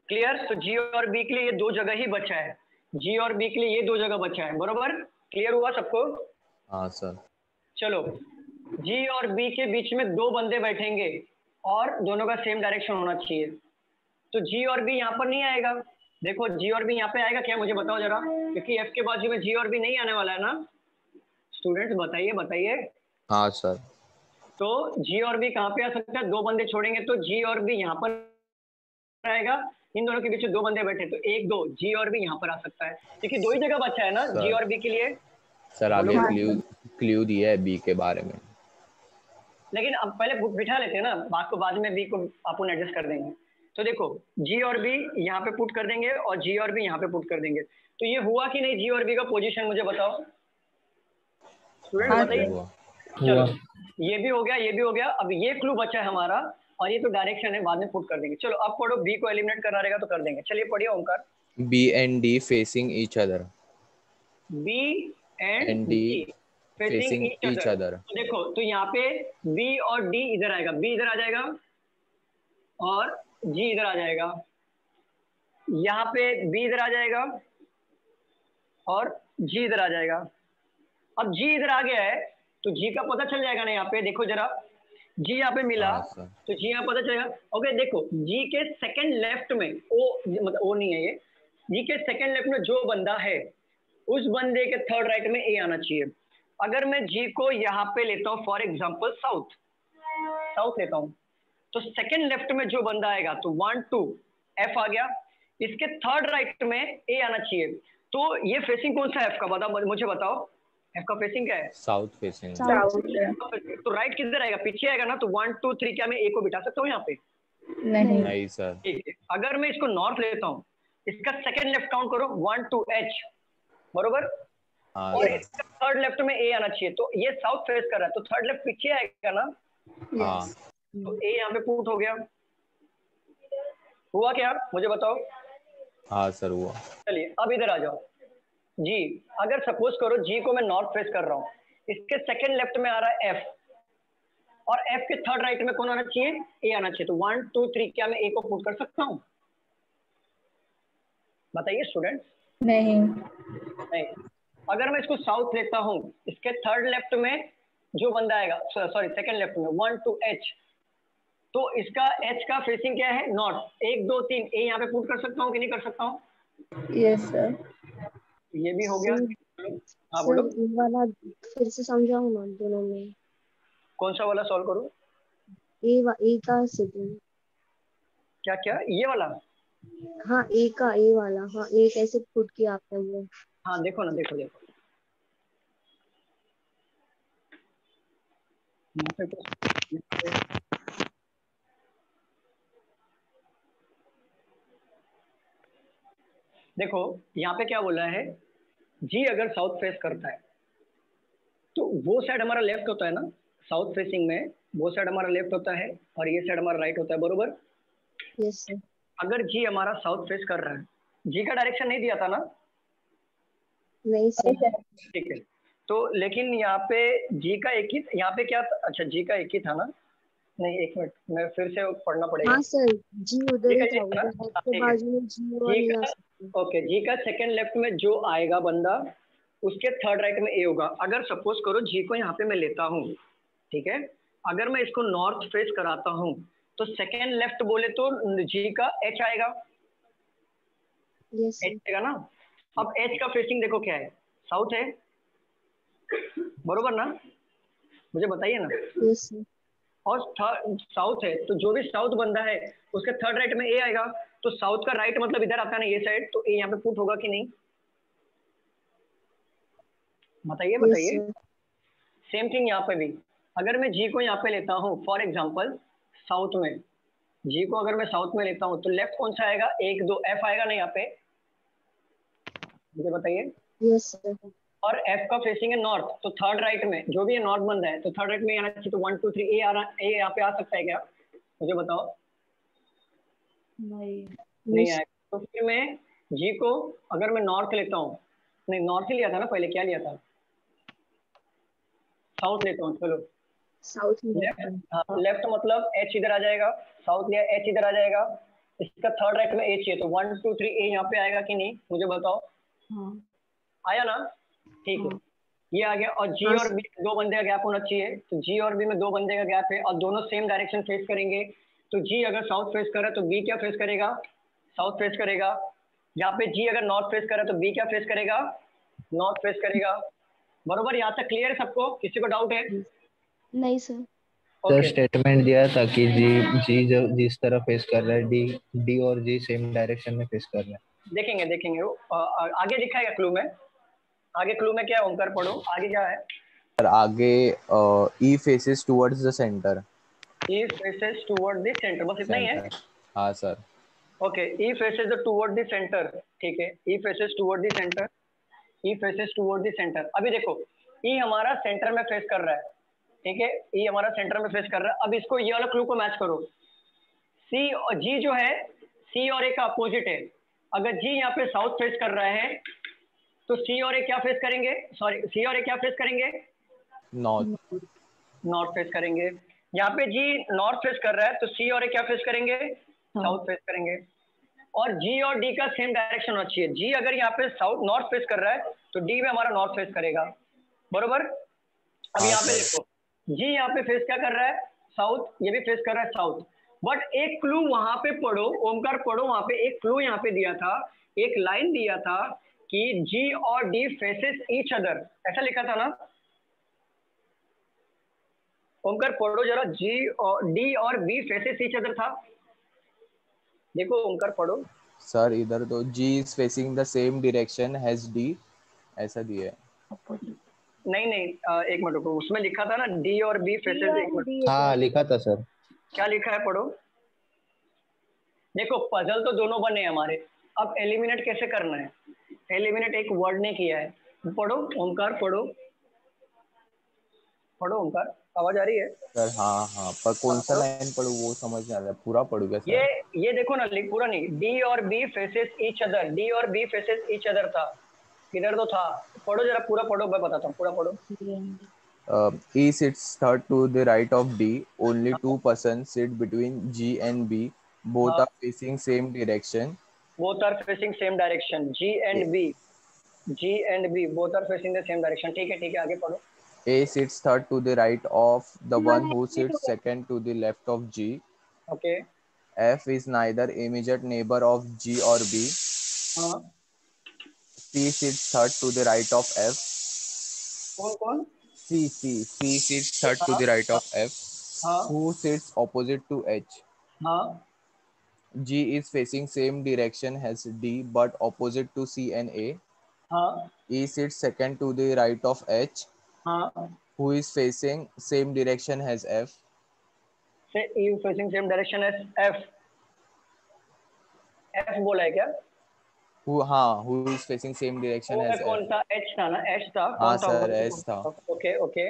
क्लियर? तो जी और बी के लिए ये 2 जगह ही बचा है, जी और बी के लिए ये 2 जगह बचा है, बरोबर? क्लियर हुआ सबको? हाँ सर। चलो, जी और बी के बीच में 2 बंदे बैठेंगे और दोनों का सेम डायरेक्शन होना चाहिए, तो जी और बी यहाँ पर नहीं आएगा। देखो जी और बी यहाँ पे आएगा क्या, मुझे बताओ जरा, क्योंकि एफ के बाजू में जी और बी नहीं आने वाला है ना। स्टूडेंट्स बताइए। हाँ सर। तो जी और बी कहाँ पे आ सकता है? 2 बंदे छोड़ेंगे तो जी और बी यहाँ पर आएगा, इन दोनों के बीच 2 बंदे बैठे तो 1 2, जी और बी यहाँ पर आ सकता है, क्योंकि 2 ही जगह बचा है ना जी और बी के लिए। सर आगे क्लू दिया है बी के बारे में, लेकिन अब पहले बिठा लेते हैं ना, बात को बाद में बी को अपन एडजस्ट कर देंगे। तो देखो जी और बी यहाँ पे पुट कर देंगे और जी और बी यहाँ पे पुट कर देंगे, तो ये हुआ कि नहीं? जी और बी का पोजीशन मुझे बताओ स्टूडेंट, बताइए। चलो ये भी हो गया, अब ये क्लू बचा है हमारा और ये तो डायरेक्शन है, बाद में पुट कर देंगे। चलो अब पढ़ो, बी को एलिमिनेट करना रहेगा तो कर देंगे। चलिए पढ़िए Omkar. B and D facing each other. B and D D facing each other. देखो तो यहाँ पे बी और डी इधर आएगा, बी इधर आ जाएगा और जी इधर आ जाएगा, यहाँ पे बी इधर आ जाएगा और जी इधर आ जाएगा। अब जी इधर आ गया है तो जी का पता चल जाएगा ना, यहाँ पे देखो जरा, जी यहाँ पे मिला तो जी यहाँ पता चलेगा। ओके देखो, जी के सेकंड लेफ्ट में ओ, मतलब ओ नहीं है ये, जी के सेकंड लेफ्ट में जो बंदा है उस बंदे के थर्ड राइट में ए आना चाहिए। अगर मैं जी को यहाँ पे लेता हूँ फॉर एग्जाम्पल साउथ लेता हूँ, तो सेकंड लेफ्ट में जो बंदा आएगा तो 1 2 एफ आ गया, इसके थर्ड राइट में ए आना चाहिए। तो ये फेसिंग कौन सा है एफ का, मुझे बताओ, एफ का फेसिंग क्या है? South facing. तो राइट किधर आएगा? पीछे आएगा ना, तो 1 2 3, क्या मैं ए को बिठा सकता हूँ यहाँ पे? नहीं सर। ठीक है, अगर मैं इसको नॉर्थ लेता हूँ, इसका सेकंड लेफ्ट काउंट करो, 1 2 एच, बरोबर? और इसका थर्ड लेफ्ट में ए आना चाहिए, तो ये साउथ फेस कर रहा है तो थर्ड लेफ्ट पीछे आएगा ना। हाँ। तो ए यहाँ पे पुट हो गया, हुआ क्या मुझे बताओ? हाँ सर हुआ। चलिए अब इधर आ जाओ। जी, अगर सपोज करो जी को मैं नॉर्थ फेस कर रहा हूँ, इसके सेकंड लेफ्ट में आ रहा है एफ और एफ के थर्ड राइट में कौन आना चाहिए? ए आना चाहिए, तो 1 2 3, क्या मैं ए को पुट कर सकता हूँ? बताइए स्टूडेंट। नहीं। अगर मैं इसको साउथ लेता हूँ, इसके थर्ड लेफ्ट में जो बंदा आएगा, सॉरी सेकंड लेफ्ट में 1 2 एच, तो इसका एच का फेसिंग क्या है? नॉर्थ। 1 2 3 ए यहाँ पे पुट कर सकता हूँ कि नहीं कर सकता हूँ? Yes sir. ये भी हो गया। हाँ बोलो। ये वाला फिर से समझाओ ना, दोनों में कौन सा वाला सॉल्व करूँ? ए का सेकंड। क्या ये वाला? हाँ ए वाला, हाँ ए कैसे पुट किया आपने वो? हाँ देखो ना, देखो देखो यहाँ पे क्या बोला है, जी अगर साउथ फेस करता है तो वो साइड हमारा लेफ्ट होता है ना, साउथ फेसिंग में वो साइड हमारा लेफ्ट होता है और ये साइड हमारा राइट होता है, बरोबर? Yes sir. अगर जी हमारा साउथ फेस कर रहा है, जी का डायरेक्शन नहीं दिया था ना? नहीं सर। ठीक है, तो लेकिन यहाँ पे जी का एक ही, यहाँ पे क्या, अच्छा जी का एक ही था ना, नहीं, एक मिनट, मैं फिर से पढ़ना पड़ेगा। हाँ सर, जी उधर ठीक ही है था, जी, है ना? उधर हाँ, के ठीक है। बाजू में जी और जी नहीं आ का सकते। ओके, जी का सेकंड लेफ्ट में जो आएगा बंदा, उसके थर्ड राइट में ए होगा। अगर सपोज करो जी को यहाँ पे मैं लेता हूँ, ठीक है, अगर मैं इसको नॉर्थ फेस कराता हूँ तो सेकंड लेफ्ट बोले तो जी का एच आएगा, यस एच सर। आएगा ना। अब एच का फेसिंग देखो क्या है, साउथ है, बरोबर ना, मुझे बताइए ना। Yes sir. और साउथ है तो जो भी साउथ बंदा है उसके थर्ड राइट में ए आएगा, तो साउथ का राइट मतलब इधर आता है ना, ये साइड, तो ए यहाँ पे पुट होगा कि नहीं, बताइए यस बताइए। सर। सेम थिंग यहाँ पे भी, अगर मैं जी को यहाँ पे लेता हूँ फॉर एग्जाम्पल साउथ में, जी को अगर मैं साउथ में लेता हूँ तो लेफ्ट कौन सा आएगा, एक दो एफ आएगा ना यहाँ पे, मुझे बताइए। Yes sir. और एफ का फेसिंग है नॉर्थ, तो थर्ड राइट में जो भी ये नॉर्थ बंदा है तो थर्ड राइट में आना चाहिए, तो 1 2 3 ए आना, ए यहाँ पे आ सकता है क्या, मुझे बताओ। नहीं। नहीं आएगा, तो फिर मैं जी को अगर मैं नॉर्थ लेता हूँ, नहीं नॉर्थ ही लिया था ना पहले, क्या लिया था, साउथ लेता हूँ, चलो साउथ में लेफ्ट, रहता है। हाँ लेफ्ट मतलब एच इधर आ जाएगा, साउथ लिया एच इधर आ जाएगा, इसका थर्ड राइट में ए चाहिए, तो 1 2 3 ए यहाँ पे आएगा कि नहीं, मुझे बताओ। हाँ। आया ना, ठीक है, हाँ। ये आ गया। और जी हाँ और सर। बी दो बंदे का गैप होना चाहिए, तो जी और बी में दो बंदे का गैप है और दोनों सेम डायरेक्शन फेस करेंगे, तो जी अगर साउथ फेस कर रहा है तो बी क्या फेस करेगा, साउथ फेस करेगा। यहाँ पे जी अगर नॉर्थ फेस कर रहा है तो बी क्या फेस करेगा, नॉर्थ फेस करेगा। बरोबर, यहाँ तक क्लियर है सबको, किसी को डाउट है? नहीं सर। सर ओके, स्टेटमेंट दिया था कि जी जी जो जिस तरह फेस कर रहा है, डी डी और जी सेम डायरेक्शन में फेस कर रहे हैं। देखेंगे देखेंगे वो आगे दिखाएगा क्लू में, आगे क्लू में क्या है, ओमकार पढ़ो आगे क्या है। सर आगे E faces towards the centre. E faces toward the centre, बस इतना ही है। सेंटर, हाँ sir. Okay, E faces toward the centre, ठीक है, E faces toward the centre, E faces toward the centre. अभी देखो ई हमारा सेंटर में फेस कर रहा है, ठीक है, ई हमारा सेंटर में फेस कर रहा है। अब इसको ये वाला क्लू को मैच करो, सी और जी जो है, सी और ए का अपोजिट है। अगर जी यहाँ पे साउथ फेस कर रहा है तो सी और ए क्या फेस करेंगे, सॉरी सी और ए क्या फेस करेंगे, नॉर्थ। नॉर्थ फेस करेंगे। यहाँ पे जी नॉर्थ फेस कर रहा है तो सी और ए क्या फेस करेंगे, साउथ फेस करेंगे। और जी और डी का सेम डायरेक्शन होना चाहिए, जी अगर यहाँ पे साउथ नॉर्थ फेस कर रहा है तो डी में हमारा नॉर्थ फेस करेगा, बरोबर। अब हाँ यहाँ पे सर। देखो, जी यहाँ पे फेस क्या कर रहा है, साउथ, ये भी फेस कर रहा है साउथ, बट एक क्लू वहां पे पढ़ो, ओमकार पढ़ो, वहां पे एक क्लू यहाँ पे दिया था, एक लाइन दिया था कि जी और डी फेसेस ईच अदर, ऐसा लिखा था ना, ओमकार पढ़ो जरा, जी और डी और बी फेसेस ईच अदर था, देखो ओमकार पढ़ो। सर इधर तो G is facing the same direction as D, ऐसा दिया है। नहीं नहीं, एक मिनट रुको, उसमें लिखा था ना डी और बी फेसेस, एक मिनट, हाँ लिखा था सर। क्या लिखा है पढ़ो। देखो पजल तो दोनों बने हैं हमारे, अब एलिमिनेट कैसे करना है, एलिमिनेट एक वर्ड ने किया है, पढ़ो ओमकार पढ़ो, पढ़ो ओमकार, आवाज आ रही है? सर हाँ हाँ, पर हाँ, कौन सा पढ़ो। लाइन पढ़ूँ वो समझ नहीं आ रहा है, पूरा पढ़ूंगा ये सर। ये देखो ना, लिख पूरा नहीं, डी और B faces each other, D और बी फेसेस ईच अदर था, किधर तो था, पढ़ो जरा पूरा पढ़ो, मैं बताता हूँ, पूरा पढ़ो। E sits third to the right of D. Only two persons sit between G and B. Both हाँ, are facing same direction. Both are facing same direction, G A, and B, G and B both are facing the same direction, ठीक है आगे पढ़ो। A sits third to the right of the one who sits second to the left of G. Okay, F is neither immediate neighbor of G or B. हाँ, C sits third to the right of F. कौन कौन, C sits third to हाँ the right हाँ of F, हाँ who sits opposite to H. हाँ G is facing same direction as D but opposite to C and A. हाँ E sits second to the right of H, हाँ, who is facing same direction as F. से E facing same direction as F, F बोला है क्या, Who is facing same direction वो है as F. कौन सा, एच था ना, एच था, हाँ कौन था सर, वो, S था. Okay okay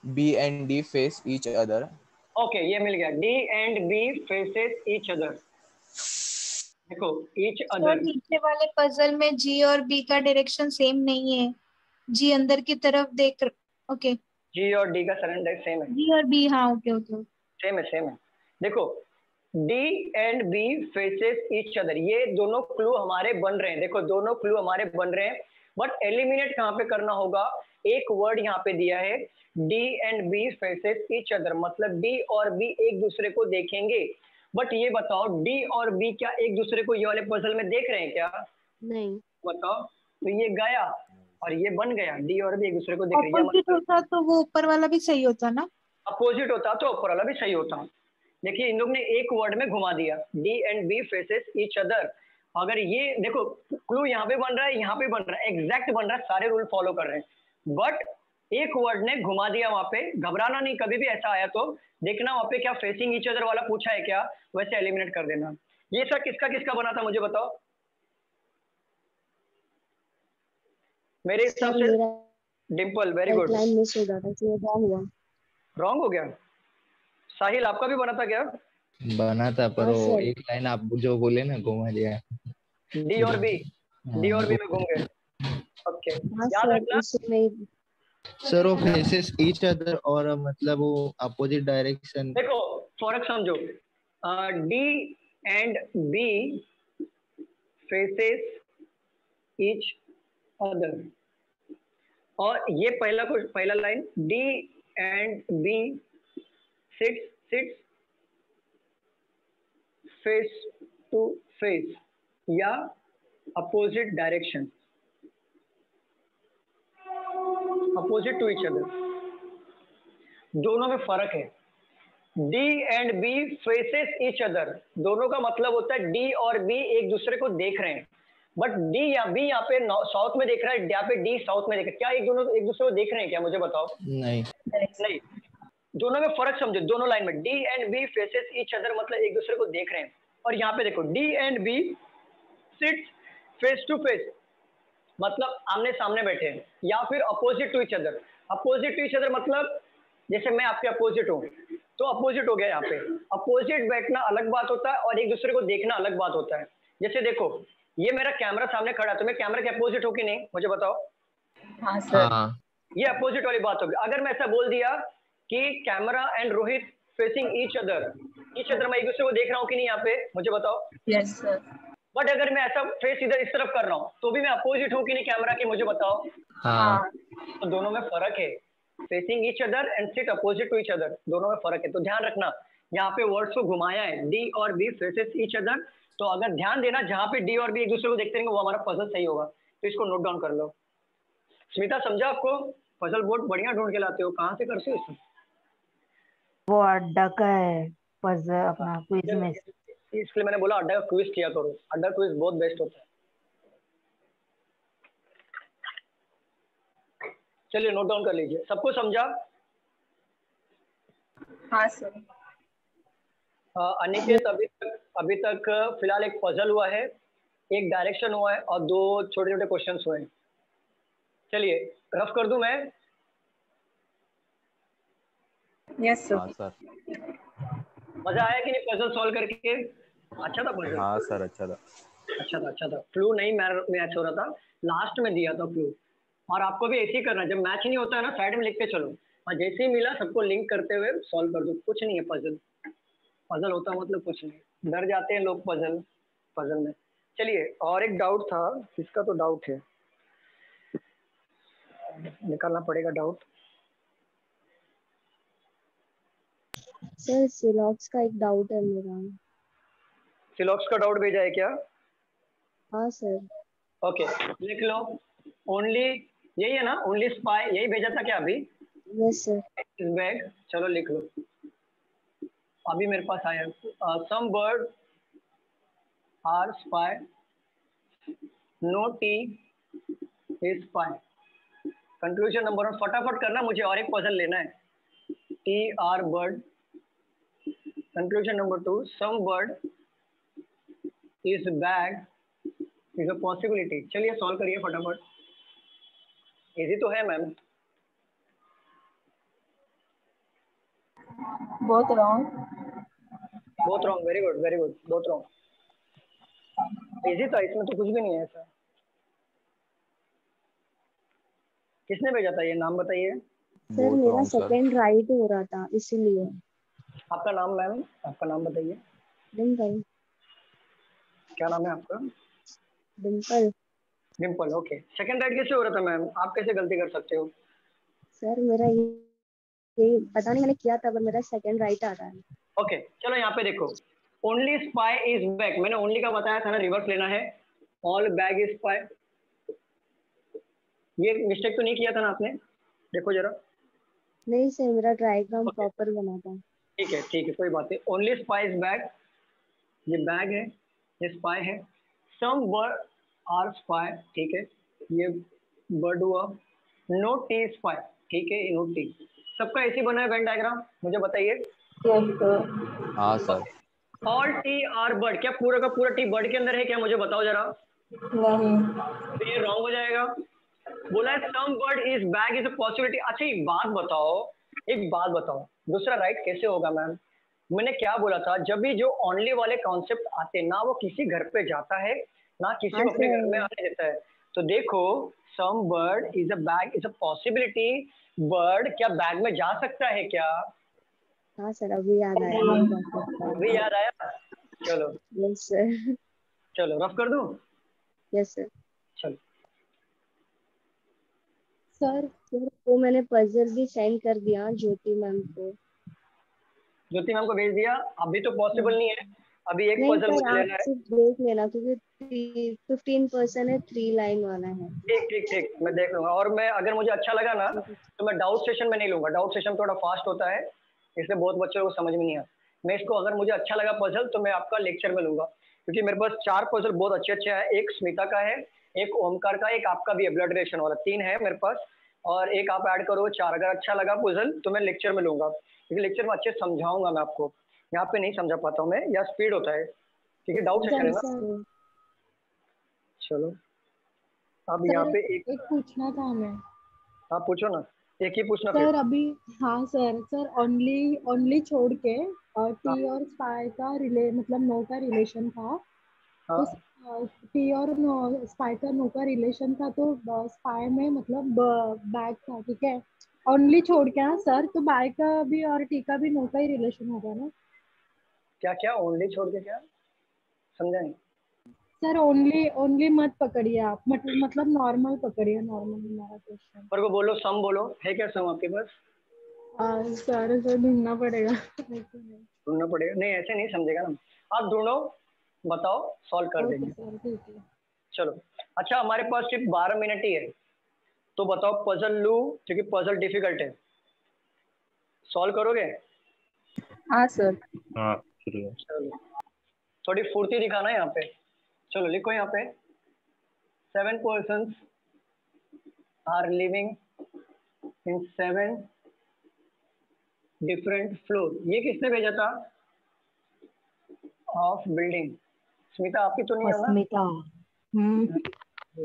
B and D face each other. Okay, ये मिल गया, D and B faces each other, देखो ईच सर अदर, नीचे वाले पजल में जी और बी का डायरेक्शन सेम नहीं है, जी अंदर की तरफ देख, ओके, जी और डी का सरेंडर सेम है, जी और बी, हाँ ओके ओके। सेम है सेम है। देखो D and B faces each other, ये दोनों क्लू हमारे बन रहे हैं। देखो दोनों क्लू हमारे बन रहे हैं, बट एलिमिनेट कहाँ पे करना होगा? एक वर्ड यहाँ पे दिया है D and B faces each other, मतलब D और B एक दूसरे को देखेंगे। बट ये बताओ D और B क्या एक दूसरे को ये वाले पजल में देख रहे हैं क्या? नहीं। बताओ। तो ये गया और ये बन गया, D और B एक दूसरे को देख रहे हैं। ऑपोजिट होता तो वो ऊपर वाला भी सही होता ना? अपोजिट होता तो ऊपर वाला भी सही होता। देखिए इन लोग ने एक वर्ड में घुमा दिया, D and B faces each other. अगर ये देखो क्लू यहाँ पे बन रहा है, यहाँ पे बन रहा है, एग्जैक्ट बन रहा है, सारे रूल फॉलो कर रहे हैं, बट एक वर्ड ने घुमा दिया वहां पे। घबराना नहीं, कभी भी ऐसा आया तो देखना वहां पे क्या फेसिंग ईच अदर वाला पूछा है क्या, वैसे एलिमिनेट कर देना। ये सब किसका किसका बना था मुझे बताओ? मेरे हिसाब से Dimple, very good. Line miss हो जाता है, रॉन्ग हुआ। रॉन्ग हो गया। साहिल आपका भी बना था क्या? बना था पर हाँ वो सर। एक लाइन आप जो बोले ना घुमा दिया। डी और बी, डी और बी में घूम गए। ओके हाँ याद सर, रखना। इसमें सर वो फेसेस ईच अदर और मतलब वो अपोजिट डायरेक्शन। देखो फर्क समझो, D and B faces each other, और ये पहला line D and B sits face to face या opposite direction, opposite to each other. दोनों में फर्क है। D and B faces each other, दोनों का मतलब होता है D और B एक दूसरे को देख रहे हैं, बट D या B यहाँ पे साउथ में देख रहा है, यहाँ पे D साउथ में देख रहा है। क्या एक दोनों एक दूसरे को देख रहे हैं क्या, मुझे बताओ? नहीं नहीं। दोनों में फर्क समझो, दोनों लाइन में D and B faces each other मतलब एक दूसरे को देख रहे हैं, और यहाँ पे देखो D and B sits face to face मतलब आमने सामने बैठे हैं, या फिर opposite to each other. Opposite to each other मतलब जैसे मैं आपके अपोजिट हूँ तो अपोजिट हो गया। यहाँ पे अपोजिट बैठना अलग बात होता है और एक दूसरे को देखना अलग बात होता है। जैसे देखो ये मेरा कैमरा सामने खड़ा है, तो मैं कैमरा के अपोजिट हो कि नहीं, मुझे बताओ? हाँ सर। हाँ ये अपोजिट वाली बात होगी। अगर मैं ऐसा बोल दिया कि camera and Rohit facing each other, मैं एक दूसरे को देख रहा हूँ कि नहीं यहाँ पे, मुझे बताओ? Yes sir. बट अगर मैं ऐसा फेस इधर इस तरफ कर रहा हूँ तो भी मैं अपोजिट हूँ कि नहीं कैमरा के, मुझे बताओ? हाँ तो दोनों में फर्क है। Facing each other and sit opposite to each other, दोनों में फर्क है। तो ध्यान रखना, यहाँ पे वर्ड्स को घुमाया है, डी और बी फेसेस ईच अदर। तो अगर ध्यान देना जहाँ पे डी और बी एक दूसरे को देखते रहेंगे वो हमारा पजल सही होगा। तो इसको नोट डाउन कर लो। स्मिता समझा आपको? पजल बहुत बढ़िया ढूंढ के लाते हो, कहाँ से करते हो इसको? वो अड्डा का है पजल अपना क्विज में। इसलिए मैंने बोला अड्डा का क्विज किया करो, अड्डा क्विज बहुत बेस्ट होता है। चलिए नोट डाउन कर लीजिए। सबको समझा? हाँ सर। अनिकेत अभी तक फिलहाल एक पजल हुआ है, एक डायरेक्शन हुआ है और दो छोटे छोटे क्वेश्चंस हुए हैं। चलिए रफ कर दूं मैं? यस हाँ सर। सर। मजा आया कि नहीं पजल सॉल्व करके? अच्छा था पजल? हाँ सर अच्छा था। अच्छा था। फ्लू नहीं मैच हो रहा था, लास्ट में दिया था फ्लू। और आपको भी ऐसे ही करना है, जब मैच नहीं होता है ना साइड में लिख के चलो, और जैसे ही मिला सबको लिंक करते हुए सॉल्व कर दो। कुछ नहीं है पजल, पजल होता मतलब कुछ नहीं, डर जाते हैं लोग पजल में। चलिए और एक डाउट था, किसका तो डाउट है, निकालना पड़ेगा डाउट। सर सिलॉक्स का एक डाउट है मेरा। सिलॉक्स का डाउट भेजा है क्या? हाँ सर। ओके लिख लो। ओनली यही है ना, ओनली स्पाई, यही भेजा था क्या अभी? Yes sir. बैग, चलो लिख लो, अभी मेरे पास आया। Some bird are spy, no T is spy. Conclusion number 1 फटाफट करना, मुझे और एक पजल लेना है। T are bird. Conclusion number 2 some bird is bag is a possibility. चलिए सॉल्व करिए फटाफट, इजी तो है मैम। बहुत रॉन्ग। बहुत रॉन्ग, वेरी गुड बहुत रॉन्ग। इजी था, इसमें तो कुछ भी नहीं है ऐसा। किसने भेजा था ये, नाम बताइए? सर मेरा सेकंड राइट हो रहा था इसीलिए। आपका नाम मैम, आपका नाम बताइए। डिम्पल। क्या नाम है आपका? Dimple. Dimple, okay. Second right कैसे हो रहा था मैम? आप कैसे गलती कर सकते हो? सर मेरा ये पता नहीं मैंने किया था पर मेरा सेकंड राइट आ रहा है। ओके चलो यहाँ पे देखो, ओनली स्पाई इज बैक, मैंने ओनली का बताया था ना, रिवर्स लेना है। ऑल बैग इज स्पाई, ये मिस्टेक तो नहीं किया था ना आपने? देखो जरा। नहीं सर मेरा डायग्राम प्रॉपर बना था। ठीक है कोई बात नहीं। ओनली स्पाई इज बैक, ये बैग है, ये स्पाई है। सम बर्ड आर स्पाई, ठीक है, ये बर्ड हुआ। नो टी स्पाई, ठीक है, नो टी। सबका ऐसी बना है वेन डायग्राम, मुझे बताइए। हाँ sir. All T are bird, क्या पूरा का पूरा टी बर्ड के अंदर है क्या? मुझे बताओ जरा। नहीं। तो ये रॉन्ग हो जाएगा। बोला है some bird is bag is a possibility. अच्छा एक बात बताओ, एक बात बताओ, दूसरा राइट कैसे होगा मैम? मैंने क्या बोला था, जब भी जो ओनली वाले कॉन्सेप्ट आते ना, वो किसी घर पे जाता है ना किसी को अपने घर में आने देता है। तो देखो, some bird is a bag is a possibility, bird क्या बैग में जा सकता है क्या? हाँ सर अभी याद आया। अभी याद आया? चलो यस सर। चलो रफ कर दूं? Yes sir. चलो सर वो मैंने पजल भी सेंड कर दिया ज्योति मैम को। ज्योति मैम को भेज दिया? अभी तो पॉसिबल नहीं है, अभी एक नहीं पजल सर मुझे आप लेना है। सिर्फ देख लेना क्योंकि 15% है, 3 लाइन वाला है। ठीक मैं देख लूंगा, और मैं अगर मुझे अच्छा लगा ना तो मैं डाउट सेशन में नहीं लूंगा, डाउट सेशन थोड़ा फास्ट होता है इसलिए बहुत बच्चों को समझ में नहीं आता। मैं इसको अगर मुझे अच्छा लगा पजल तो मैं आपका लेक्चर में लूंगा, क्योंकि मेरे पास 4 पजल बहुत अच्छे अच्छे हैं। एक स्मिता का है, एक ओमकार का, एक आपका भी है ब्लड रिलेशन वाला, 3 है मेरे पास, और एक आप ऐड करो 4। अगर अच्छा लगा पजल तो मैं लेक्चर में लूंगा, क्योंकि लेक्चर में अच्छे समझाऊंगा मैं आपको, यहाँ पे नहीं समझा पाता हूँ मैं, या स्पीड होता है, क्योंकि डाउट सेशन है ना। चलो अब यहाँ पे एक पूछना था हमें। आप पूछो ना, एक ही पूछना सर फिर। अभी, हाँ सर ओनली ओनली छोड़ के और हाँ टी और स्पाई का मतलब नो का रिलेशन था। हाँ तो टी और नो, स्पाई का नो का रिलेशन था, तो स्पाई में मतलब बैग था, ठीक है। ओनली छोड़ के, हाँ सर, तो बाय का भी और टी का भी नो का ही रिलेशन होगा ना? क्या क्या ओनली छोड़ के क्या? समझा नहीं। सर ओनली ओनली मत पकड़िए आप, मतलब नॉर्मल पकड़िए, नॉर्मल हमारा क्वेश्चन। पर को बोलो, सम बोलो, है क्या सम आपके पास? सर ढूंढना पड़ेगा। ढूंढना पड़ेगा, नहीं ऐसे नहीं समझेगा ना। आप ढूंढो, बताओ, सॉल्व कर ओके देंगे। सर ठीक है। चलो अच्छा, हमारे पास सिर्फ 12 मिनट ही है, तो बताओ पजल लू, क्योंकि पजल डिफिकल्ट है, सॉल्व करोगे? हाँ सर। हाँ शुरू। चलो थोड़ी फुर्ती दिखाना है यहाँ पे। चलो लिखो यहाँ पे, 7 persons are living in 7 different floor. ये किसने भेजा था? Of building. स्मिता आपकी तो नहीं है ना? अस्मिता।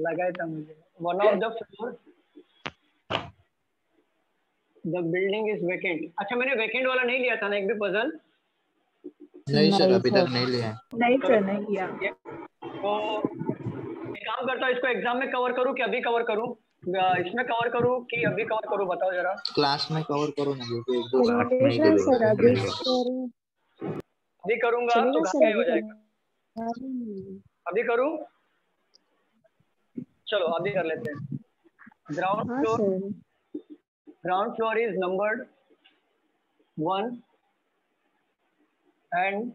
लगा था मुझे। One of the floor the building is vacant. अच्छा मैंने वेकेंट वाला नहीं लिया था ना एक भी पजल? नहीं सर नहीं अभी सर। तक नहीं लिया है। नहीं चलो सर नहीं किया। तो एक काम करता हूँ, इसको एग्जाम में कवर करूँ कि अभी कवर करूँ? इसमें कवर करूँ कि अभी कवर करूँ, बताओ जरा। क्लास में कवर करो ना, क्योंकि 8 में ही चलेगा सर अभी करो। अभी करूँगा तो चलेगा सर घाटे अभी हो जाएगा। करो। अभी करूँ? चलो अभी कर लेते हैं। ग्राउंड हाँ floor, sir. Ground floor is numbered 1 and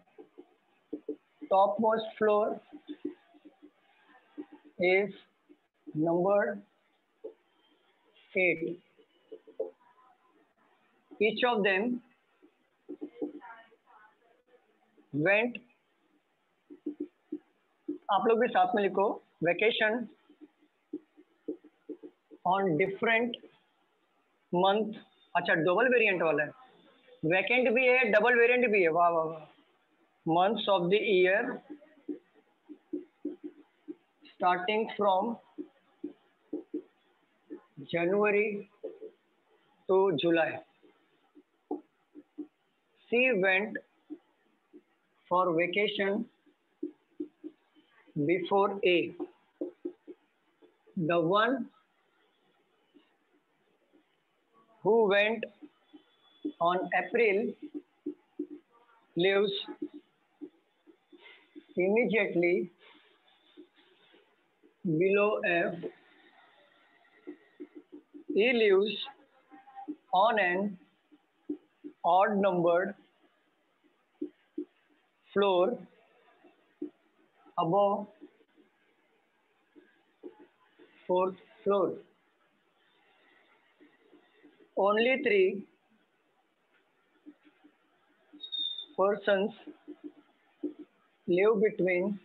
topmost floor is numbered 8. Each of them went, आप लोग भी साथ में लिखो, vacation on different month। अच्छा डबल वेरिएंट वाला है, वैकेंट भी है डबल वेरिएंट भी है, वाह वाह वाह। Months of the year starting from January to July. She went for vacation before A. The one who went on April lives immediately below F. He lives on an odd numbered floor above fourth floor. Only 3 persons live between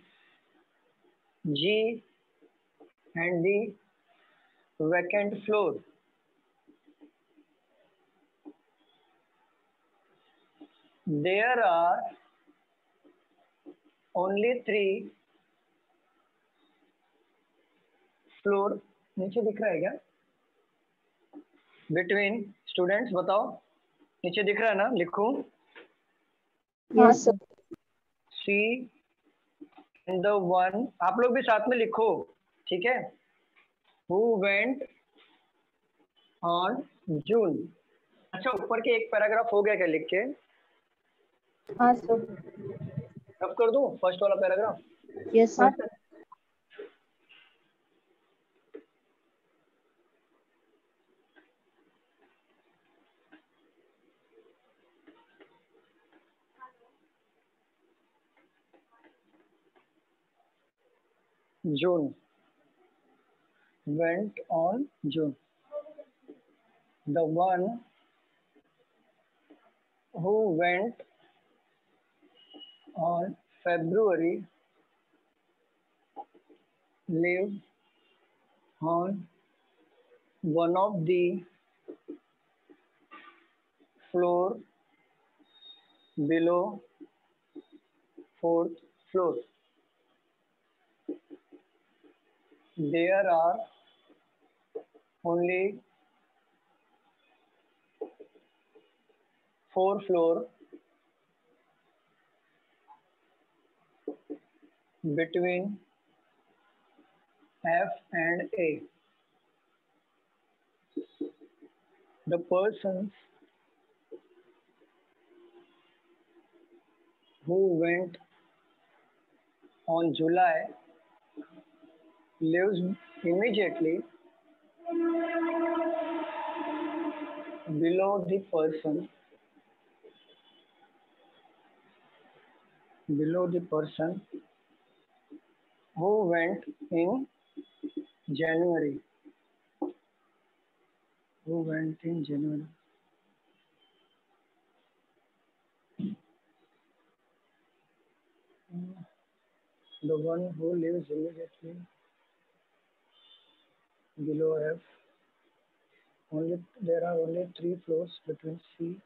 G and the vacant floor. There are only 3 floor, नीचे दिख रहा है क्या? Between students बताओ, नीचे दिख रहा है ना? लिखो Yes, sir. C and the one, आप लोग भी साथ में लिखो, ठीक है? Who went on June. अच्छा, ऊपर के एक पैराग्राफ हो गया क्या लिख के? हाँ सर। अब कर दूं फर्स्ट वाला paragraph? Yes sir. June, went on June. The one who went on February lived on one of the floor below fourth floor. There are only 4 floors between F and A. The persons who went on July lives immediately below the person who went in January. The one who lives immediately below F. There are only 3 floors between C.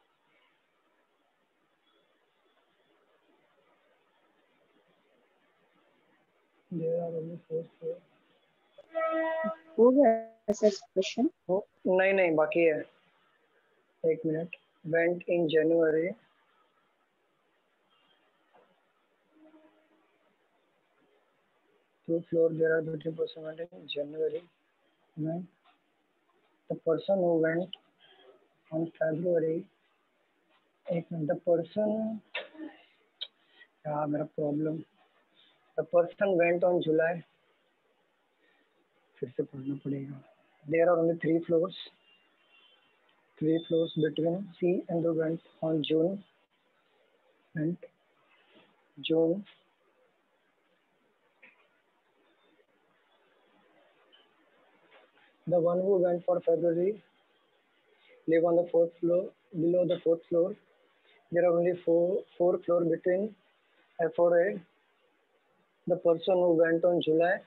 There are only 4 floors. हो गया sir question? नहीं बाकी है, एक minute. Went in January. Two floors, there are 20% in January. Right? The person who went on February. एक minute, the person, क्या मेरा problem? The person went on July. फिर से पढ़ना पड़ेगा। There are only 3 floors between C and the went on June. The one who went for February live on the 4th floor, below the 4th floor. There are only 4 floors between F or A. The person who went on July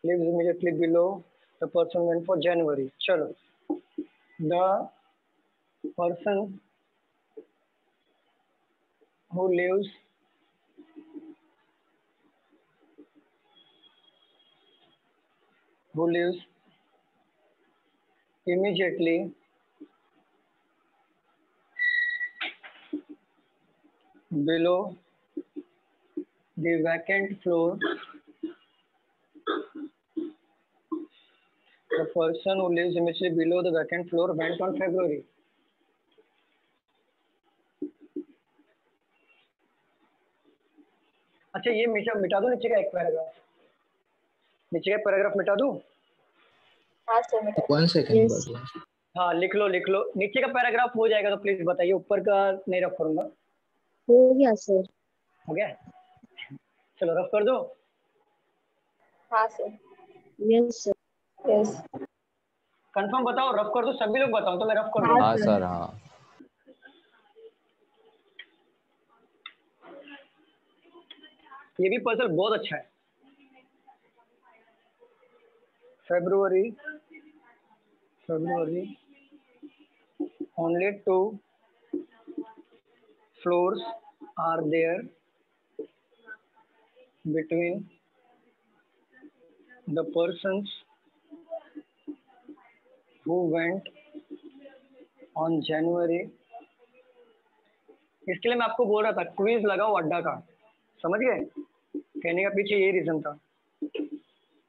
lives immediately below the person who went for January. Chalo. The person who lives immediately below the vacant floor. The person who lives immediately below the vacant floor went on February. अच्छा ये मिटा दो नीचे का एक paragraph, नीचे का paragraph मिटा दूं? हाँ सर मिटा दो। 1 सेकंड Yes. बस। हाँ लिख लो नीचे का पैराग्राफ हो जाएगा तो प्लीज बताइए, ऊपर का नहीं रफ करूंगा। हो गया सर। हो गया, चलो रफ कर दो। हाँ sir. Yes sir. Yes. Confirm बताओ, रफ कर दो, सभी लोग बताओ तो मैं रफ कर हाँ दूंगा। हाँ सर। सर हाँ। ये भी पजल बहुत अच्छा है। February only 2 floors are there between the persons who went on January। इसके लिए मैं आपको बोल रहा था क्विज लगाओ अड्डा का, समझ गए? कहने का पीछे ये रीजन था।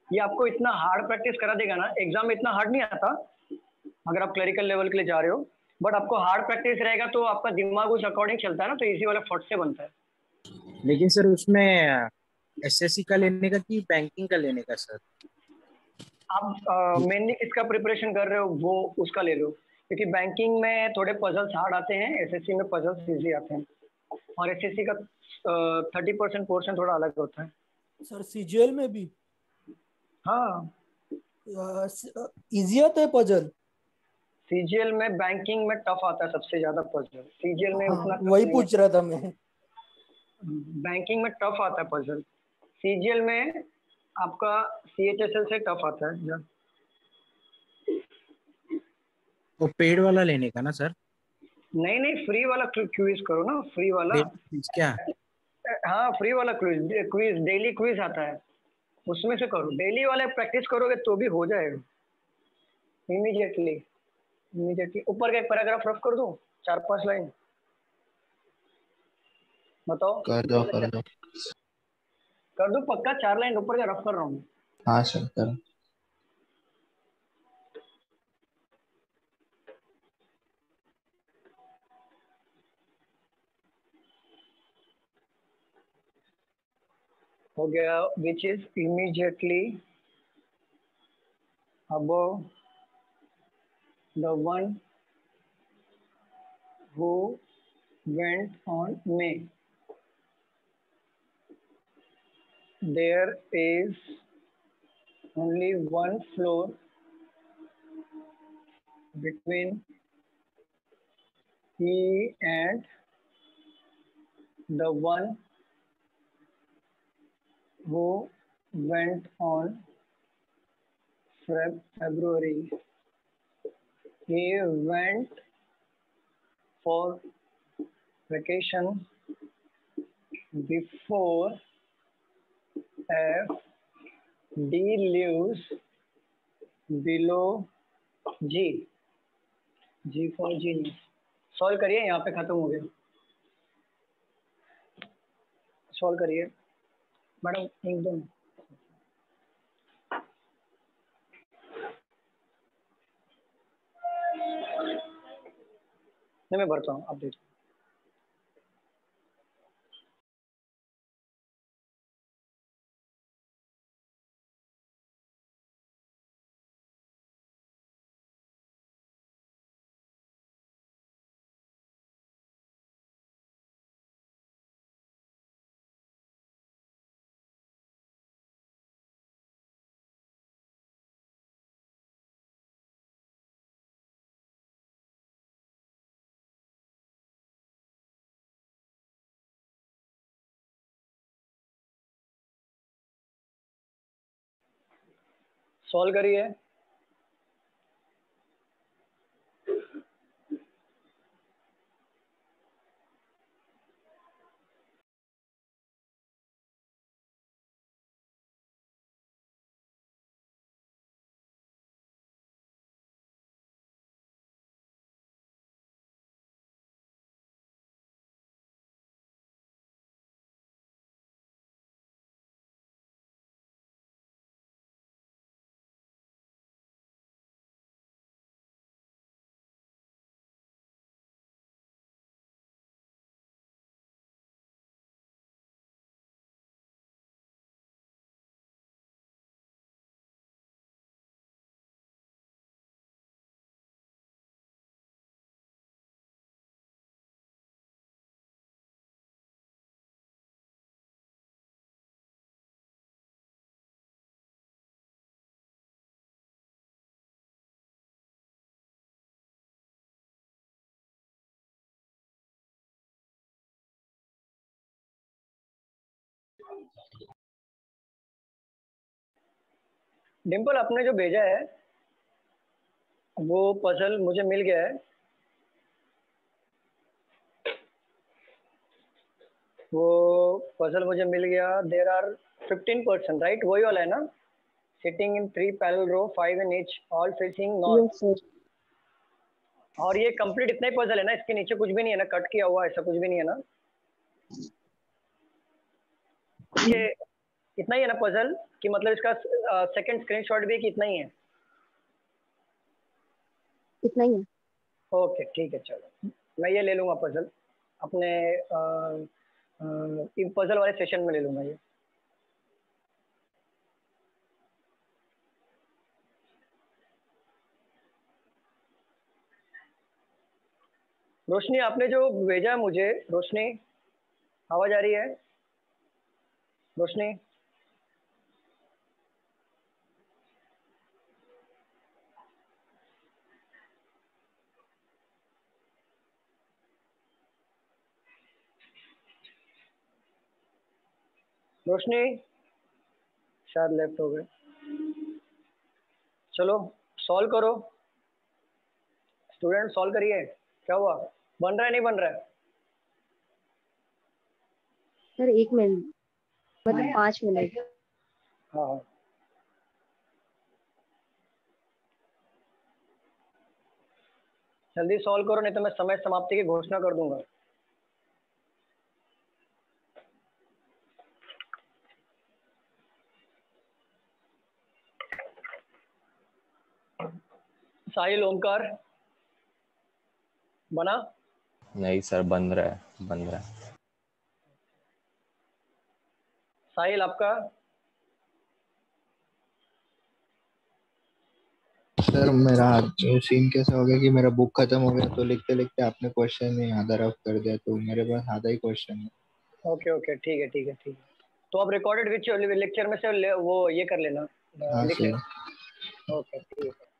ये आपको इतना हार्ड प्रैक्टिस करा देगा ना, एग्जाम में इतना हार्ड नहीं आता अगर आप क्लरिकल लेवल के लिए जा रहे हो, बट आपको हार्ड प्रैक्टिस रहेगा तो आपका दिमाग उस अकॉर्डिंग चलता है ना, तो इजी वाला फट से बनता है। लेकिन सर उसमें एसएससी का लेने का कि बैंकिंग का लेने का सर? आप मेनली किसका प्रिपरेशन कर रहे हो वो उसका ले लो, क्योंकि बैंकिंग में थोड़े पजल्स हार्ड आते हैं, एसएससी में पजल्स इजी आते हैं, और एसएससी का 30% पोर्शन थोड़ा अलग होता है। सर सीजीएल में भी हाँ इजी आता है पजल। सीजीएल में बैंकिंग में टफ आता है सबसे ज्यादा पजल, सीजीएल में हाँ उतना टफ वही नहीं पूछ रहा था मैं। है। बैंकिंग में टफ आता है पजल, सीजीएल में आपका सीएचएसएल से टफ आता है। वो पेड वाला लेने का ना सर? नहीं फ्री वाला क्विज करो ना, फ्री वाला। क्या? हाँ फ्री वाला क्विज डेली क्विज आता है, उसमें से करो। डेली वाले प्रैक्टिस करोगे तो भी हो जाएगा इमीडिएटली। ऊपर का एक पैराग्राफ रफ कर दूं, 4-5 लाइन बताओ। कर दो कर दो। कर दूं पक्का, 4 लाइन ऊपर का रफ कर रहा हूँ। हाँ सर करो। हो गया, which is immediately above the one who went on May। There is only one floor between he and the one who went on February। He went for vacation before F D lives below G। G for genius। Solve करिए, यहाँ पे खत्म हो गया। Solve करिए madam, एकदम मैं भरता हूँ, आप देखिए। सॉल्व करिए। डिम्पल आपने जो भेजा है वो पजल मुझे मिल गया है। वो पजल मुझे मिल गया। There are 15%, right? वही वाला है ना? Sitting in 3 parallel row, 5 in each, all facing north. Yes sir. और ये कंप्लीट इतना ही पजल है ना? इसके नीचे कुछ भी नहीं है ना? कट किया हुआ ऐसा कुछ भी नहीं है ना? ये इतना ही है ना पजल? कि मतलब इसका सेकंड स्क्रीनशॉट भी है कि इतना ही है? इतना ही है। ओके ठीक है, चलो मैं ये ले लूँगा पजल अपने पजल वाले सेशन में ले लूँगा ये। रोशनी आपने जो भेजा है मुझे, रोशनी आवाज आ रही है? रोशनी रोशनी शायद लेफ्ट हो गए। चलो सॉल्व करो स्टूडेंट, सॉल्व करिए। क्या हुआ? बन रहा है नहीं बन रहा है? सर 1 मिनट, मतलब 5 मिनट। हाँ हाँ जल्दी सॉल्व करो, नहीं तो मैं समय समाप्ति की घोषणा कर दूंगा। साहिल, ओमकार बना? नहीं सर, बन रहा है, बन रहा है। साहिल आपका? सर मेरा सीन कैसा हो गया कि मेरा बुक खत्म हो गया, तो लिखते लिखते आपने क्वेश्चन ही आधा रफ कर दिया, तो मेरे पास आधा ही क्वेश्चन है। ओके ओके ठीक है ठीक है ठीक है। तो आप रिकॉर्डेड विच लेक्चर में से वो ये कर लेना, हाँ लिख सर। लेना। ओके ठीक है।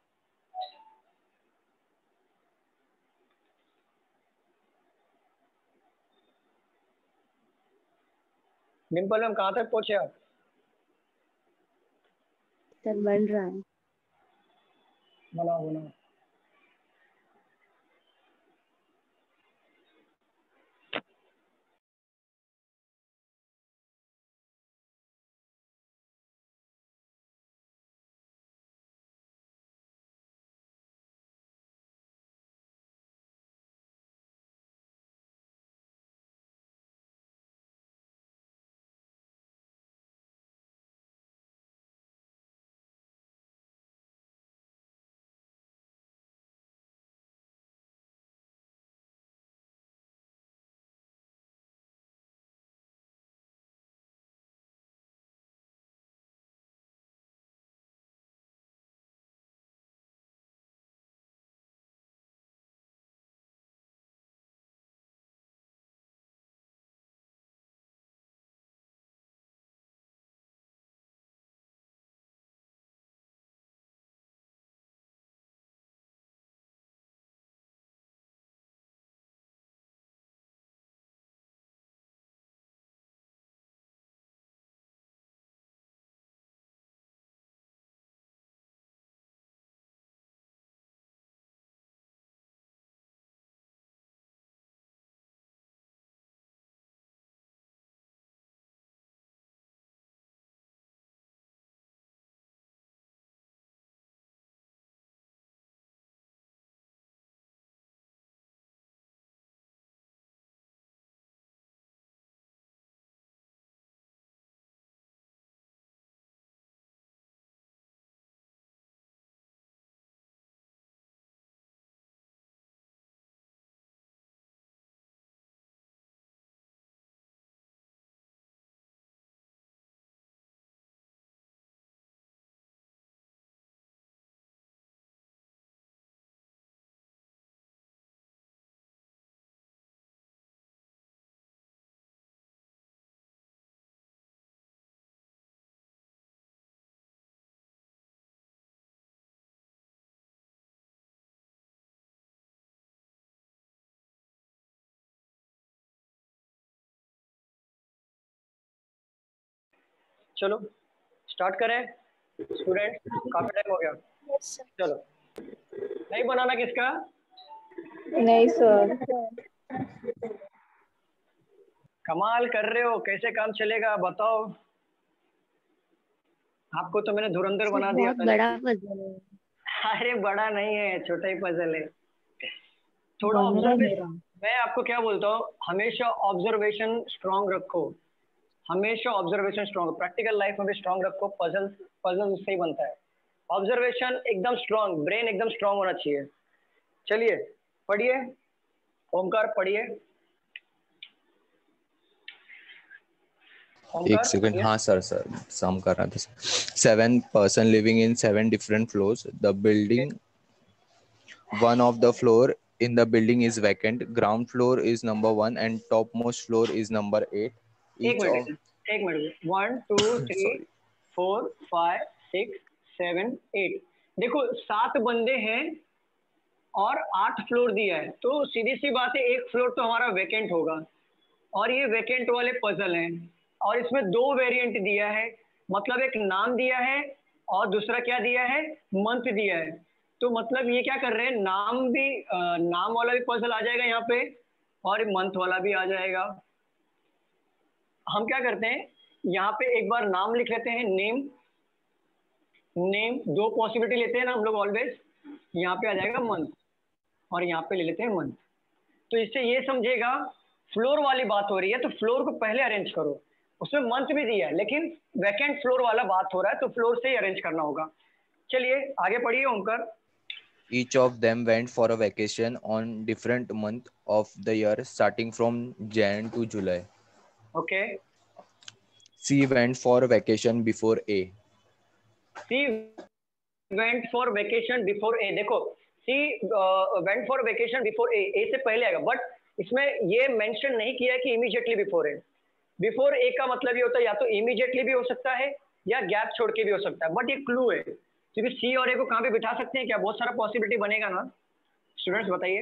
डिम्पल मैम कहाँ तक पहुँचे आप? सर बन रहा है। बनाओ बनाओ। चलो स्टार्ट करें। स्टूडेंट काफी टाइम हो गया, चलो नहीं बनाना किसका? नहीं सर। कमाल कर रहे हो, कैसे काम चलेगा बताओ? आपको तो मैंने धुरंधर बना दिया बहुत था। बड़ा पजल है। अरे बड़ा नहीं है, छोटा ही पजल है। थोड़ा बन रहा है मेरा। मैं आपको क्या बोलता हूँ, हमेशा ऑब्जर्वेशन स्ट्रांग रखो, हमेशा ऑब्जर्वेशन स्ट्रांग, प्रैक्टिकल लाइफ में भी स्ट्रांग रखो। पजल पजल उससे ही बनता है। ऑब्जर्वेशन एकदम स्ट्रांग, ब्रेन एकदम स्ट्रांग होना चाहिए। चलिए पढ़िए, ओमकार पढ़िए। एक सेकंड, हाँ सर सम कर रहा था। 7 person living in 7 different floors. The building, one of the floor in the building is vacant. Ground floor is number 1 and topmost floor is number 8. एक Each of मिनट 1 2 3 sorry 4 5 6 7 8। देखो 7 बंदे हैं और 8 floor दिया है, तो सीधी सी बात है एक फ्लोर तो हमारा वेकेंट होगा, और ये वेकेंट वाले पजल हैं, और इसमें 2 वेरिएंट दिया है, मतलब एक नाम दिया है और दूसरा क्या दिया है, मंथ दिया है। तो मतलब ये क्या कर रहे हैं, नाम भी नाम वाला भी पजल आ जाएगा यहाँ पे और मंथ वाला भी आ जाएगा। हम क्या करते हैं, यहाँ पे एक बार नाम लिख लेते हैं, नेम, नेम 2 पॉसिबिलिटी लेते हैं ना हम लोग ऑलवेज। यहाँ पे आ जाएगा मंथ और यहाँ पे ले लेते हैं मंथ। तो इससे ये समझेगा फ्लोर वाली बात हो रही है, तो फ्लोर को पहले अरेंज करो। उसमें मंथ भी दिया है लेकिन वैकेंट फ्लोर वाला बात हो रहा है, तो फ्लोर से ही अरेंज करना होगा। चलिए आगे पढ़िए Omkar. each of them went for a vacation on different month of the year starting from Jan to July. Okay, C went for a vacation before A. C went for vacation before A. देखो C went for vacation before A, A से पहले आएगा, but इसमें ये mention नहीं किया है कि immediately before A. Before A का मतलब ये होता है या तो इमीडिएटली भी हो सकता है या गैप छोड़ के भी हो सकता है, बट ये क्लू है, क्योंकि सी और ए को कहाँ पे बिठा सकते हैं क्या, बहुत सारा पॉसिबिलिटी बनेगा ना स्टूडेंट्स, बताइए।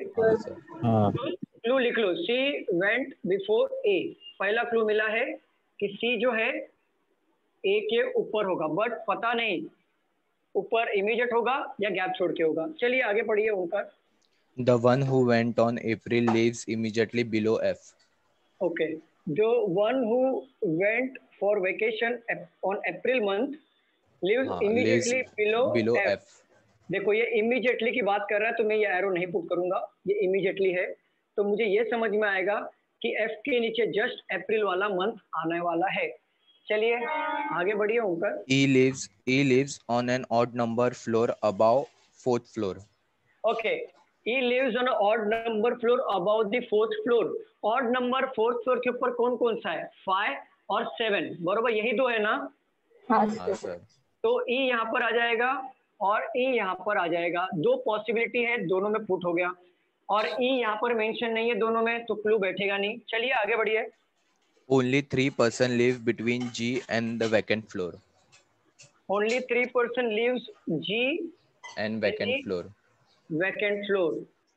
क्लू लिख लो, सी वेंट बिफोर ए, पहला क्लू मिला है कि सी जो है ए के ऊपर होगा, बट पता नहीं ऊपर इमीडिएट होगा या गैप छोड़ के होगा। चलिए आगे पढ़िए Omkar. The one who went on April lives immediately below F. Okay, जो one who went for vacation on April month lives हाँ, immediately lives below F. F. देखो ये इमीडिएटली की बात कर रहा है, तो मैं ये एरो नहीं पुट करूंगा, ये इमीडिएटली है, तो मुझे ये समझ में आएगा कि एफ के नीचे जस्ट अप्रैल वाला मंथ आने वाला है। चलिए आगे बढ़िए Omkar. E lives on an odd number floor above 4th floor. Okay, he lives on an odd number floor above the 4th floor। odd number 4th floor के ऊपर कौन कौन सा है, 5 और 7, बरोबर यही दो है ना। हाँ सर। तो E यहाँ पर आ जाएगा और E यहाँ पर आ जाएगा, 2 पॉसिबिलिटी है, दोनों में पुट हो गया, और E यहाँ पर मेंशन नहीं है दोनों में, तो क्लू बैठेगा नहीं। चलिए आगे बढ़िए। Only 3 person live between G and the vacant floor. Only 3 person lives G And vacant floor. Vacant floor,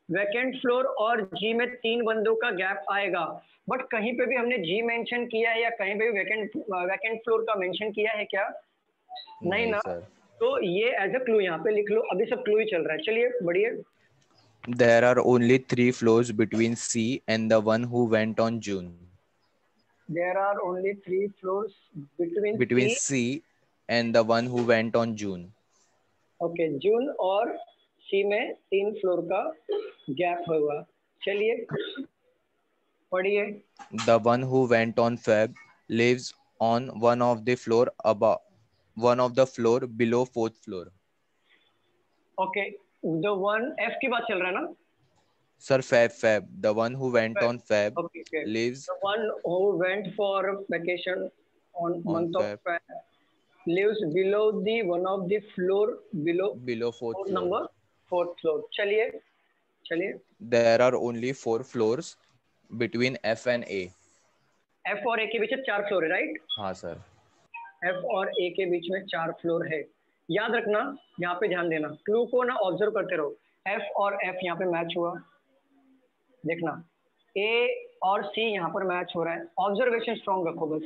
vacant floor और जी में 3 बंदों का गैप आएगा, बट कहीं पे भी हमने जी मेंशन किया है या कहीं पे भी वैकेंट फ्लोर का मेंशन किया है क्या, नहीं ना सर। तो ये एज अ क्लू यहाँ पे लिख लो, अभी सब क्लू ही चल रहा है। चलिए बढ़िए। There are only 3 floors between C and the one who went on June. There are only 3 floors between C and the one who went on June. Okay, June और सी में 3 फ्लोर का gap होगा। चलिए पढ़िए। The one who went on Feb lives on one of the floor above, one of the floor below 4th floor. Okay, the one F की बात चल रहा है ना Sir, Feb. The one who went on Feb okay. lives The one who went for vacation on month of Feb lives below the one of the floor below 4th floor. number 4th floor। चलिए चलिए। There are only 4 floors between F and A. F और A के बीच में 4 floor है, right? हाँ sir. F और A के बीच में 4 फ्लोर है, याद रखना, यहाँ पे ध्यान देना, क्लू को ना ऑब्जर्व करते रहो। F और F यहाँ पे मैच हुआ, देखना A और C यहाँ पर मैच हो रहा है, ऑब्जर्वेशन स्ट्रॉन्ग रखो, बस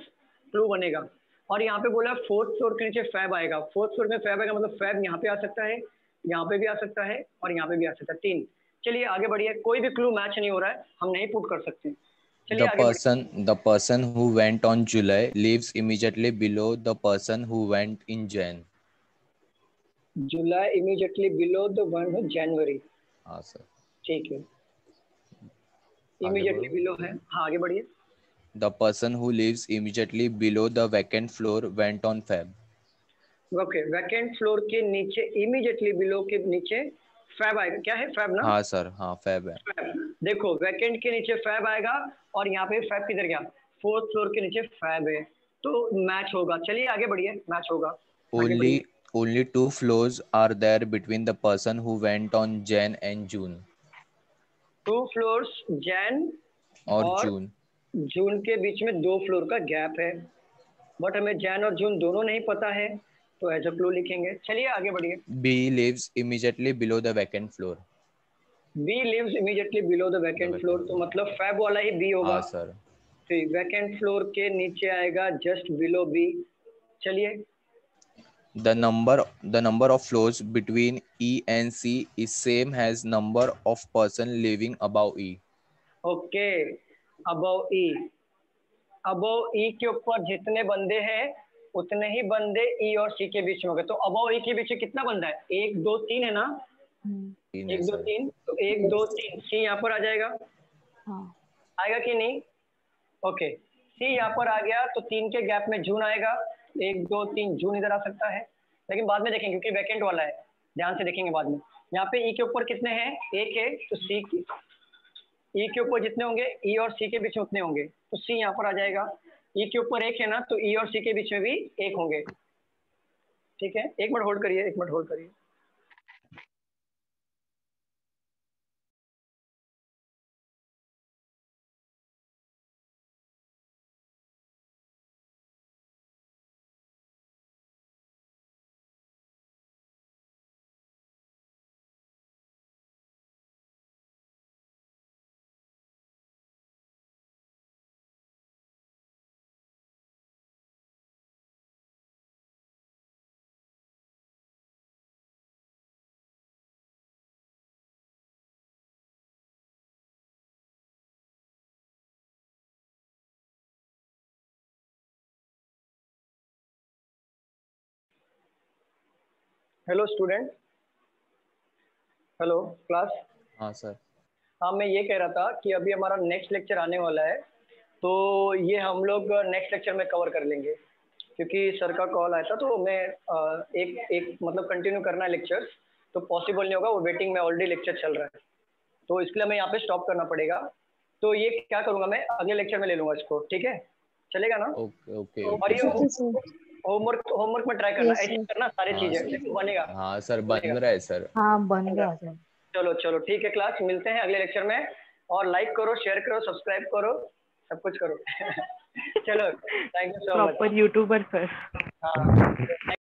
क्लू बनेगा। और यहाँ पे बोला फोर्थ फ्लोर के नीचे फैब आएगा, फोर्थ फ्लोर में फैब आएगा मतलब फैब यहाँ पे आ सकता है, यहाँ पे भी आ सकता है और यहाँ पे भी आ सकता है, 3। चलिए आगे बढ़िए, कोई भी क्लू मैच नहीं हो रहा है, हम नहीं पुट कर सकते। चलिए आगे बढ़िए। The person who went on July lives immediately below the person who went in Jan. July immediately below the one हो जनवरी। हाँ सर। ठीक है, आगे इमीडिएटली बढ़ो। बिलो है, हाँ आगे बढ़िए। The person who lives immediately below the vacant floor went on Feb. Okay, vacant floor के नीचे इमीडिएटली बिलो के नीचे फैब आएगा, क्या है फैब ना? हाँ सर, हाँ फैब है। फैब। देखो वैकेंट के नीचे फैब आएगा और यहाँ पे फैब किधर गया, फोर्थ फ्लोर के नीचे फैब है, तो मैच होगा। चलिए आगे बढ़िए, मैच होगा, आगे बढ़िए। Only 2 floors are there between the person who went on Jan and June. 2 floors Jain और और जून जून के बीच में 2 फ्लोर का गैप है, बट हमें जैन और जून दोनों नहीं पता है, तो एज अ क्लू लिखेंगे। चलिए आगे बढ़िए। B lives immediately below the vacant floor. B lives immediately below the vacant floor, तो मतलब फैब वाला ही बी होगा। हाँ सर। तो वैकेंट फ्लोर के नीचे आएगा जस्ट बिलो बी। चलिए, The number of floors between E and C is same as number of person living above E. Okay, above E, above E के ऊपर जितने बंदे हैं उतने ही बंदे ई और सी के बीच में होंगे। तो अबव ई के बीच में कितना बंदा है, 1 2 3 है ना? 1 2 3, तो 1 2 3 सी यहाँ पर आ जाएगा, आएगा कि नहीं? ओके, सी यहाँ पर आ गया तो 3 के गैप में जून आएगा, 1 2 3 जून इधर आ सकता है, लेकिन बाद में देखेंगे क्योंकि वैकेंट वाला है, ध्यान से देखेंगे बाद में। यहाँ पे ई के ऊपर कितने हैं, 1 है, तो सी की ई के ऊपर जितने होंगे ई और सी के बीच में उतने होंगे, तो सी यहाँ पर आ जाएगा। ई के ऊपर 1 है ना, तो ई और सी के बीच में भी 1 होंगे। ठीक है, 1 मिनट होल्ड करिए, 1 मिनट होल्ड करिए। Hello student, hello class. हाँ सर। हाँ, मैं ये कह रहा था कि अभी हमारा नेक्स्ट लेक्चर आने वाला है, तो ये हम लोग नेक्स्ट लेक्चर में कवर कर लेंगे, क्योंकि सर का कॉल आया था, तो मैं एक मतलब कंटिन्यू करना है लेक्चर, तो पॉसिबल नहीं होगा, वो वेटिंग में ऑलरेडी लेक्चर चल रहा है, तो इसके लिए हमें यहाँ पे स्टॉप करना पड़ेगा। तो ये क्या करूँगा, मैं अगले लेक्चर में ले लूँगा इसको, ठीक है? चलेगा ना? Okay okay. और ये होमवर्क में ट्राई करना, ऐसे करना सारी चीजें, बनेगा? हाँ सर, बन रहा है सर। हाँ बन रहा है। चलो चलो ठीक है क्लास, मिलते हैं अगले लेक्चर में, और लाइक करो, शेयर करो, सब्सक्राइब करो, सब कुछ करो। चलो, thank you so much. Proper YouTuber sir. हाँ।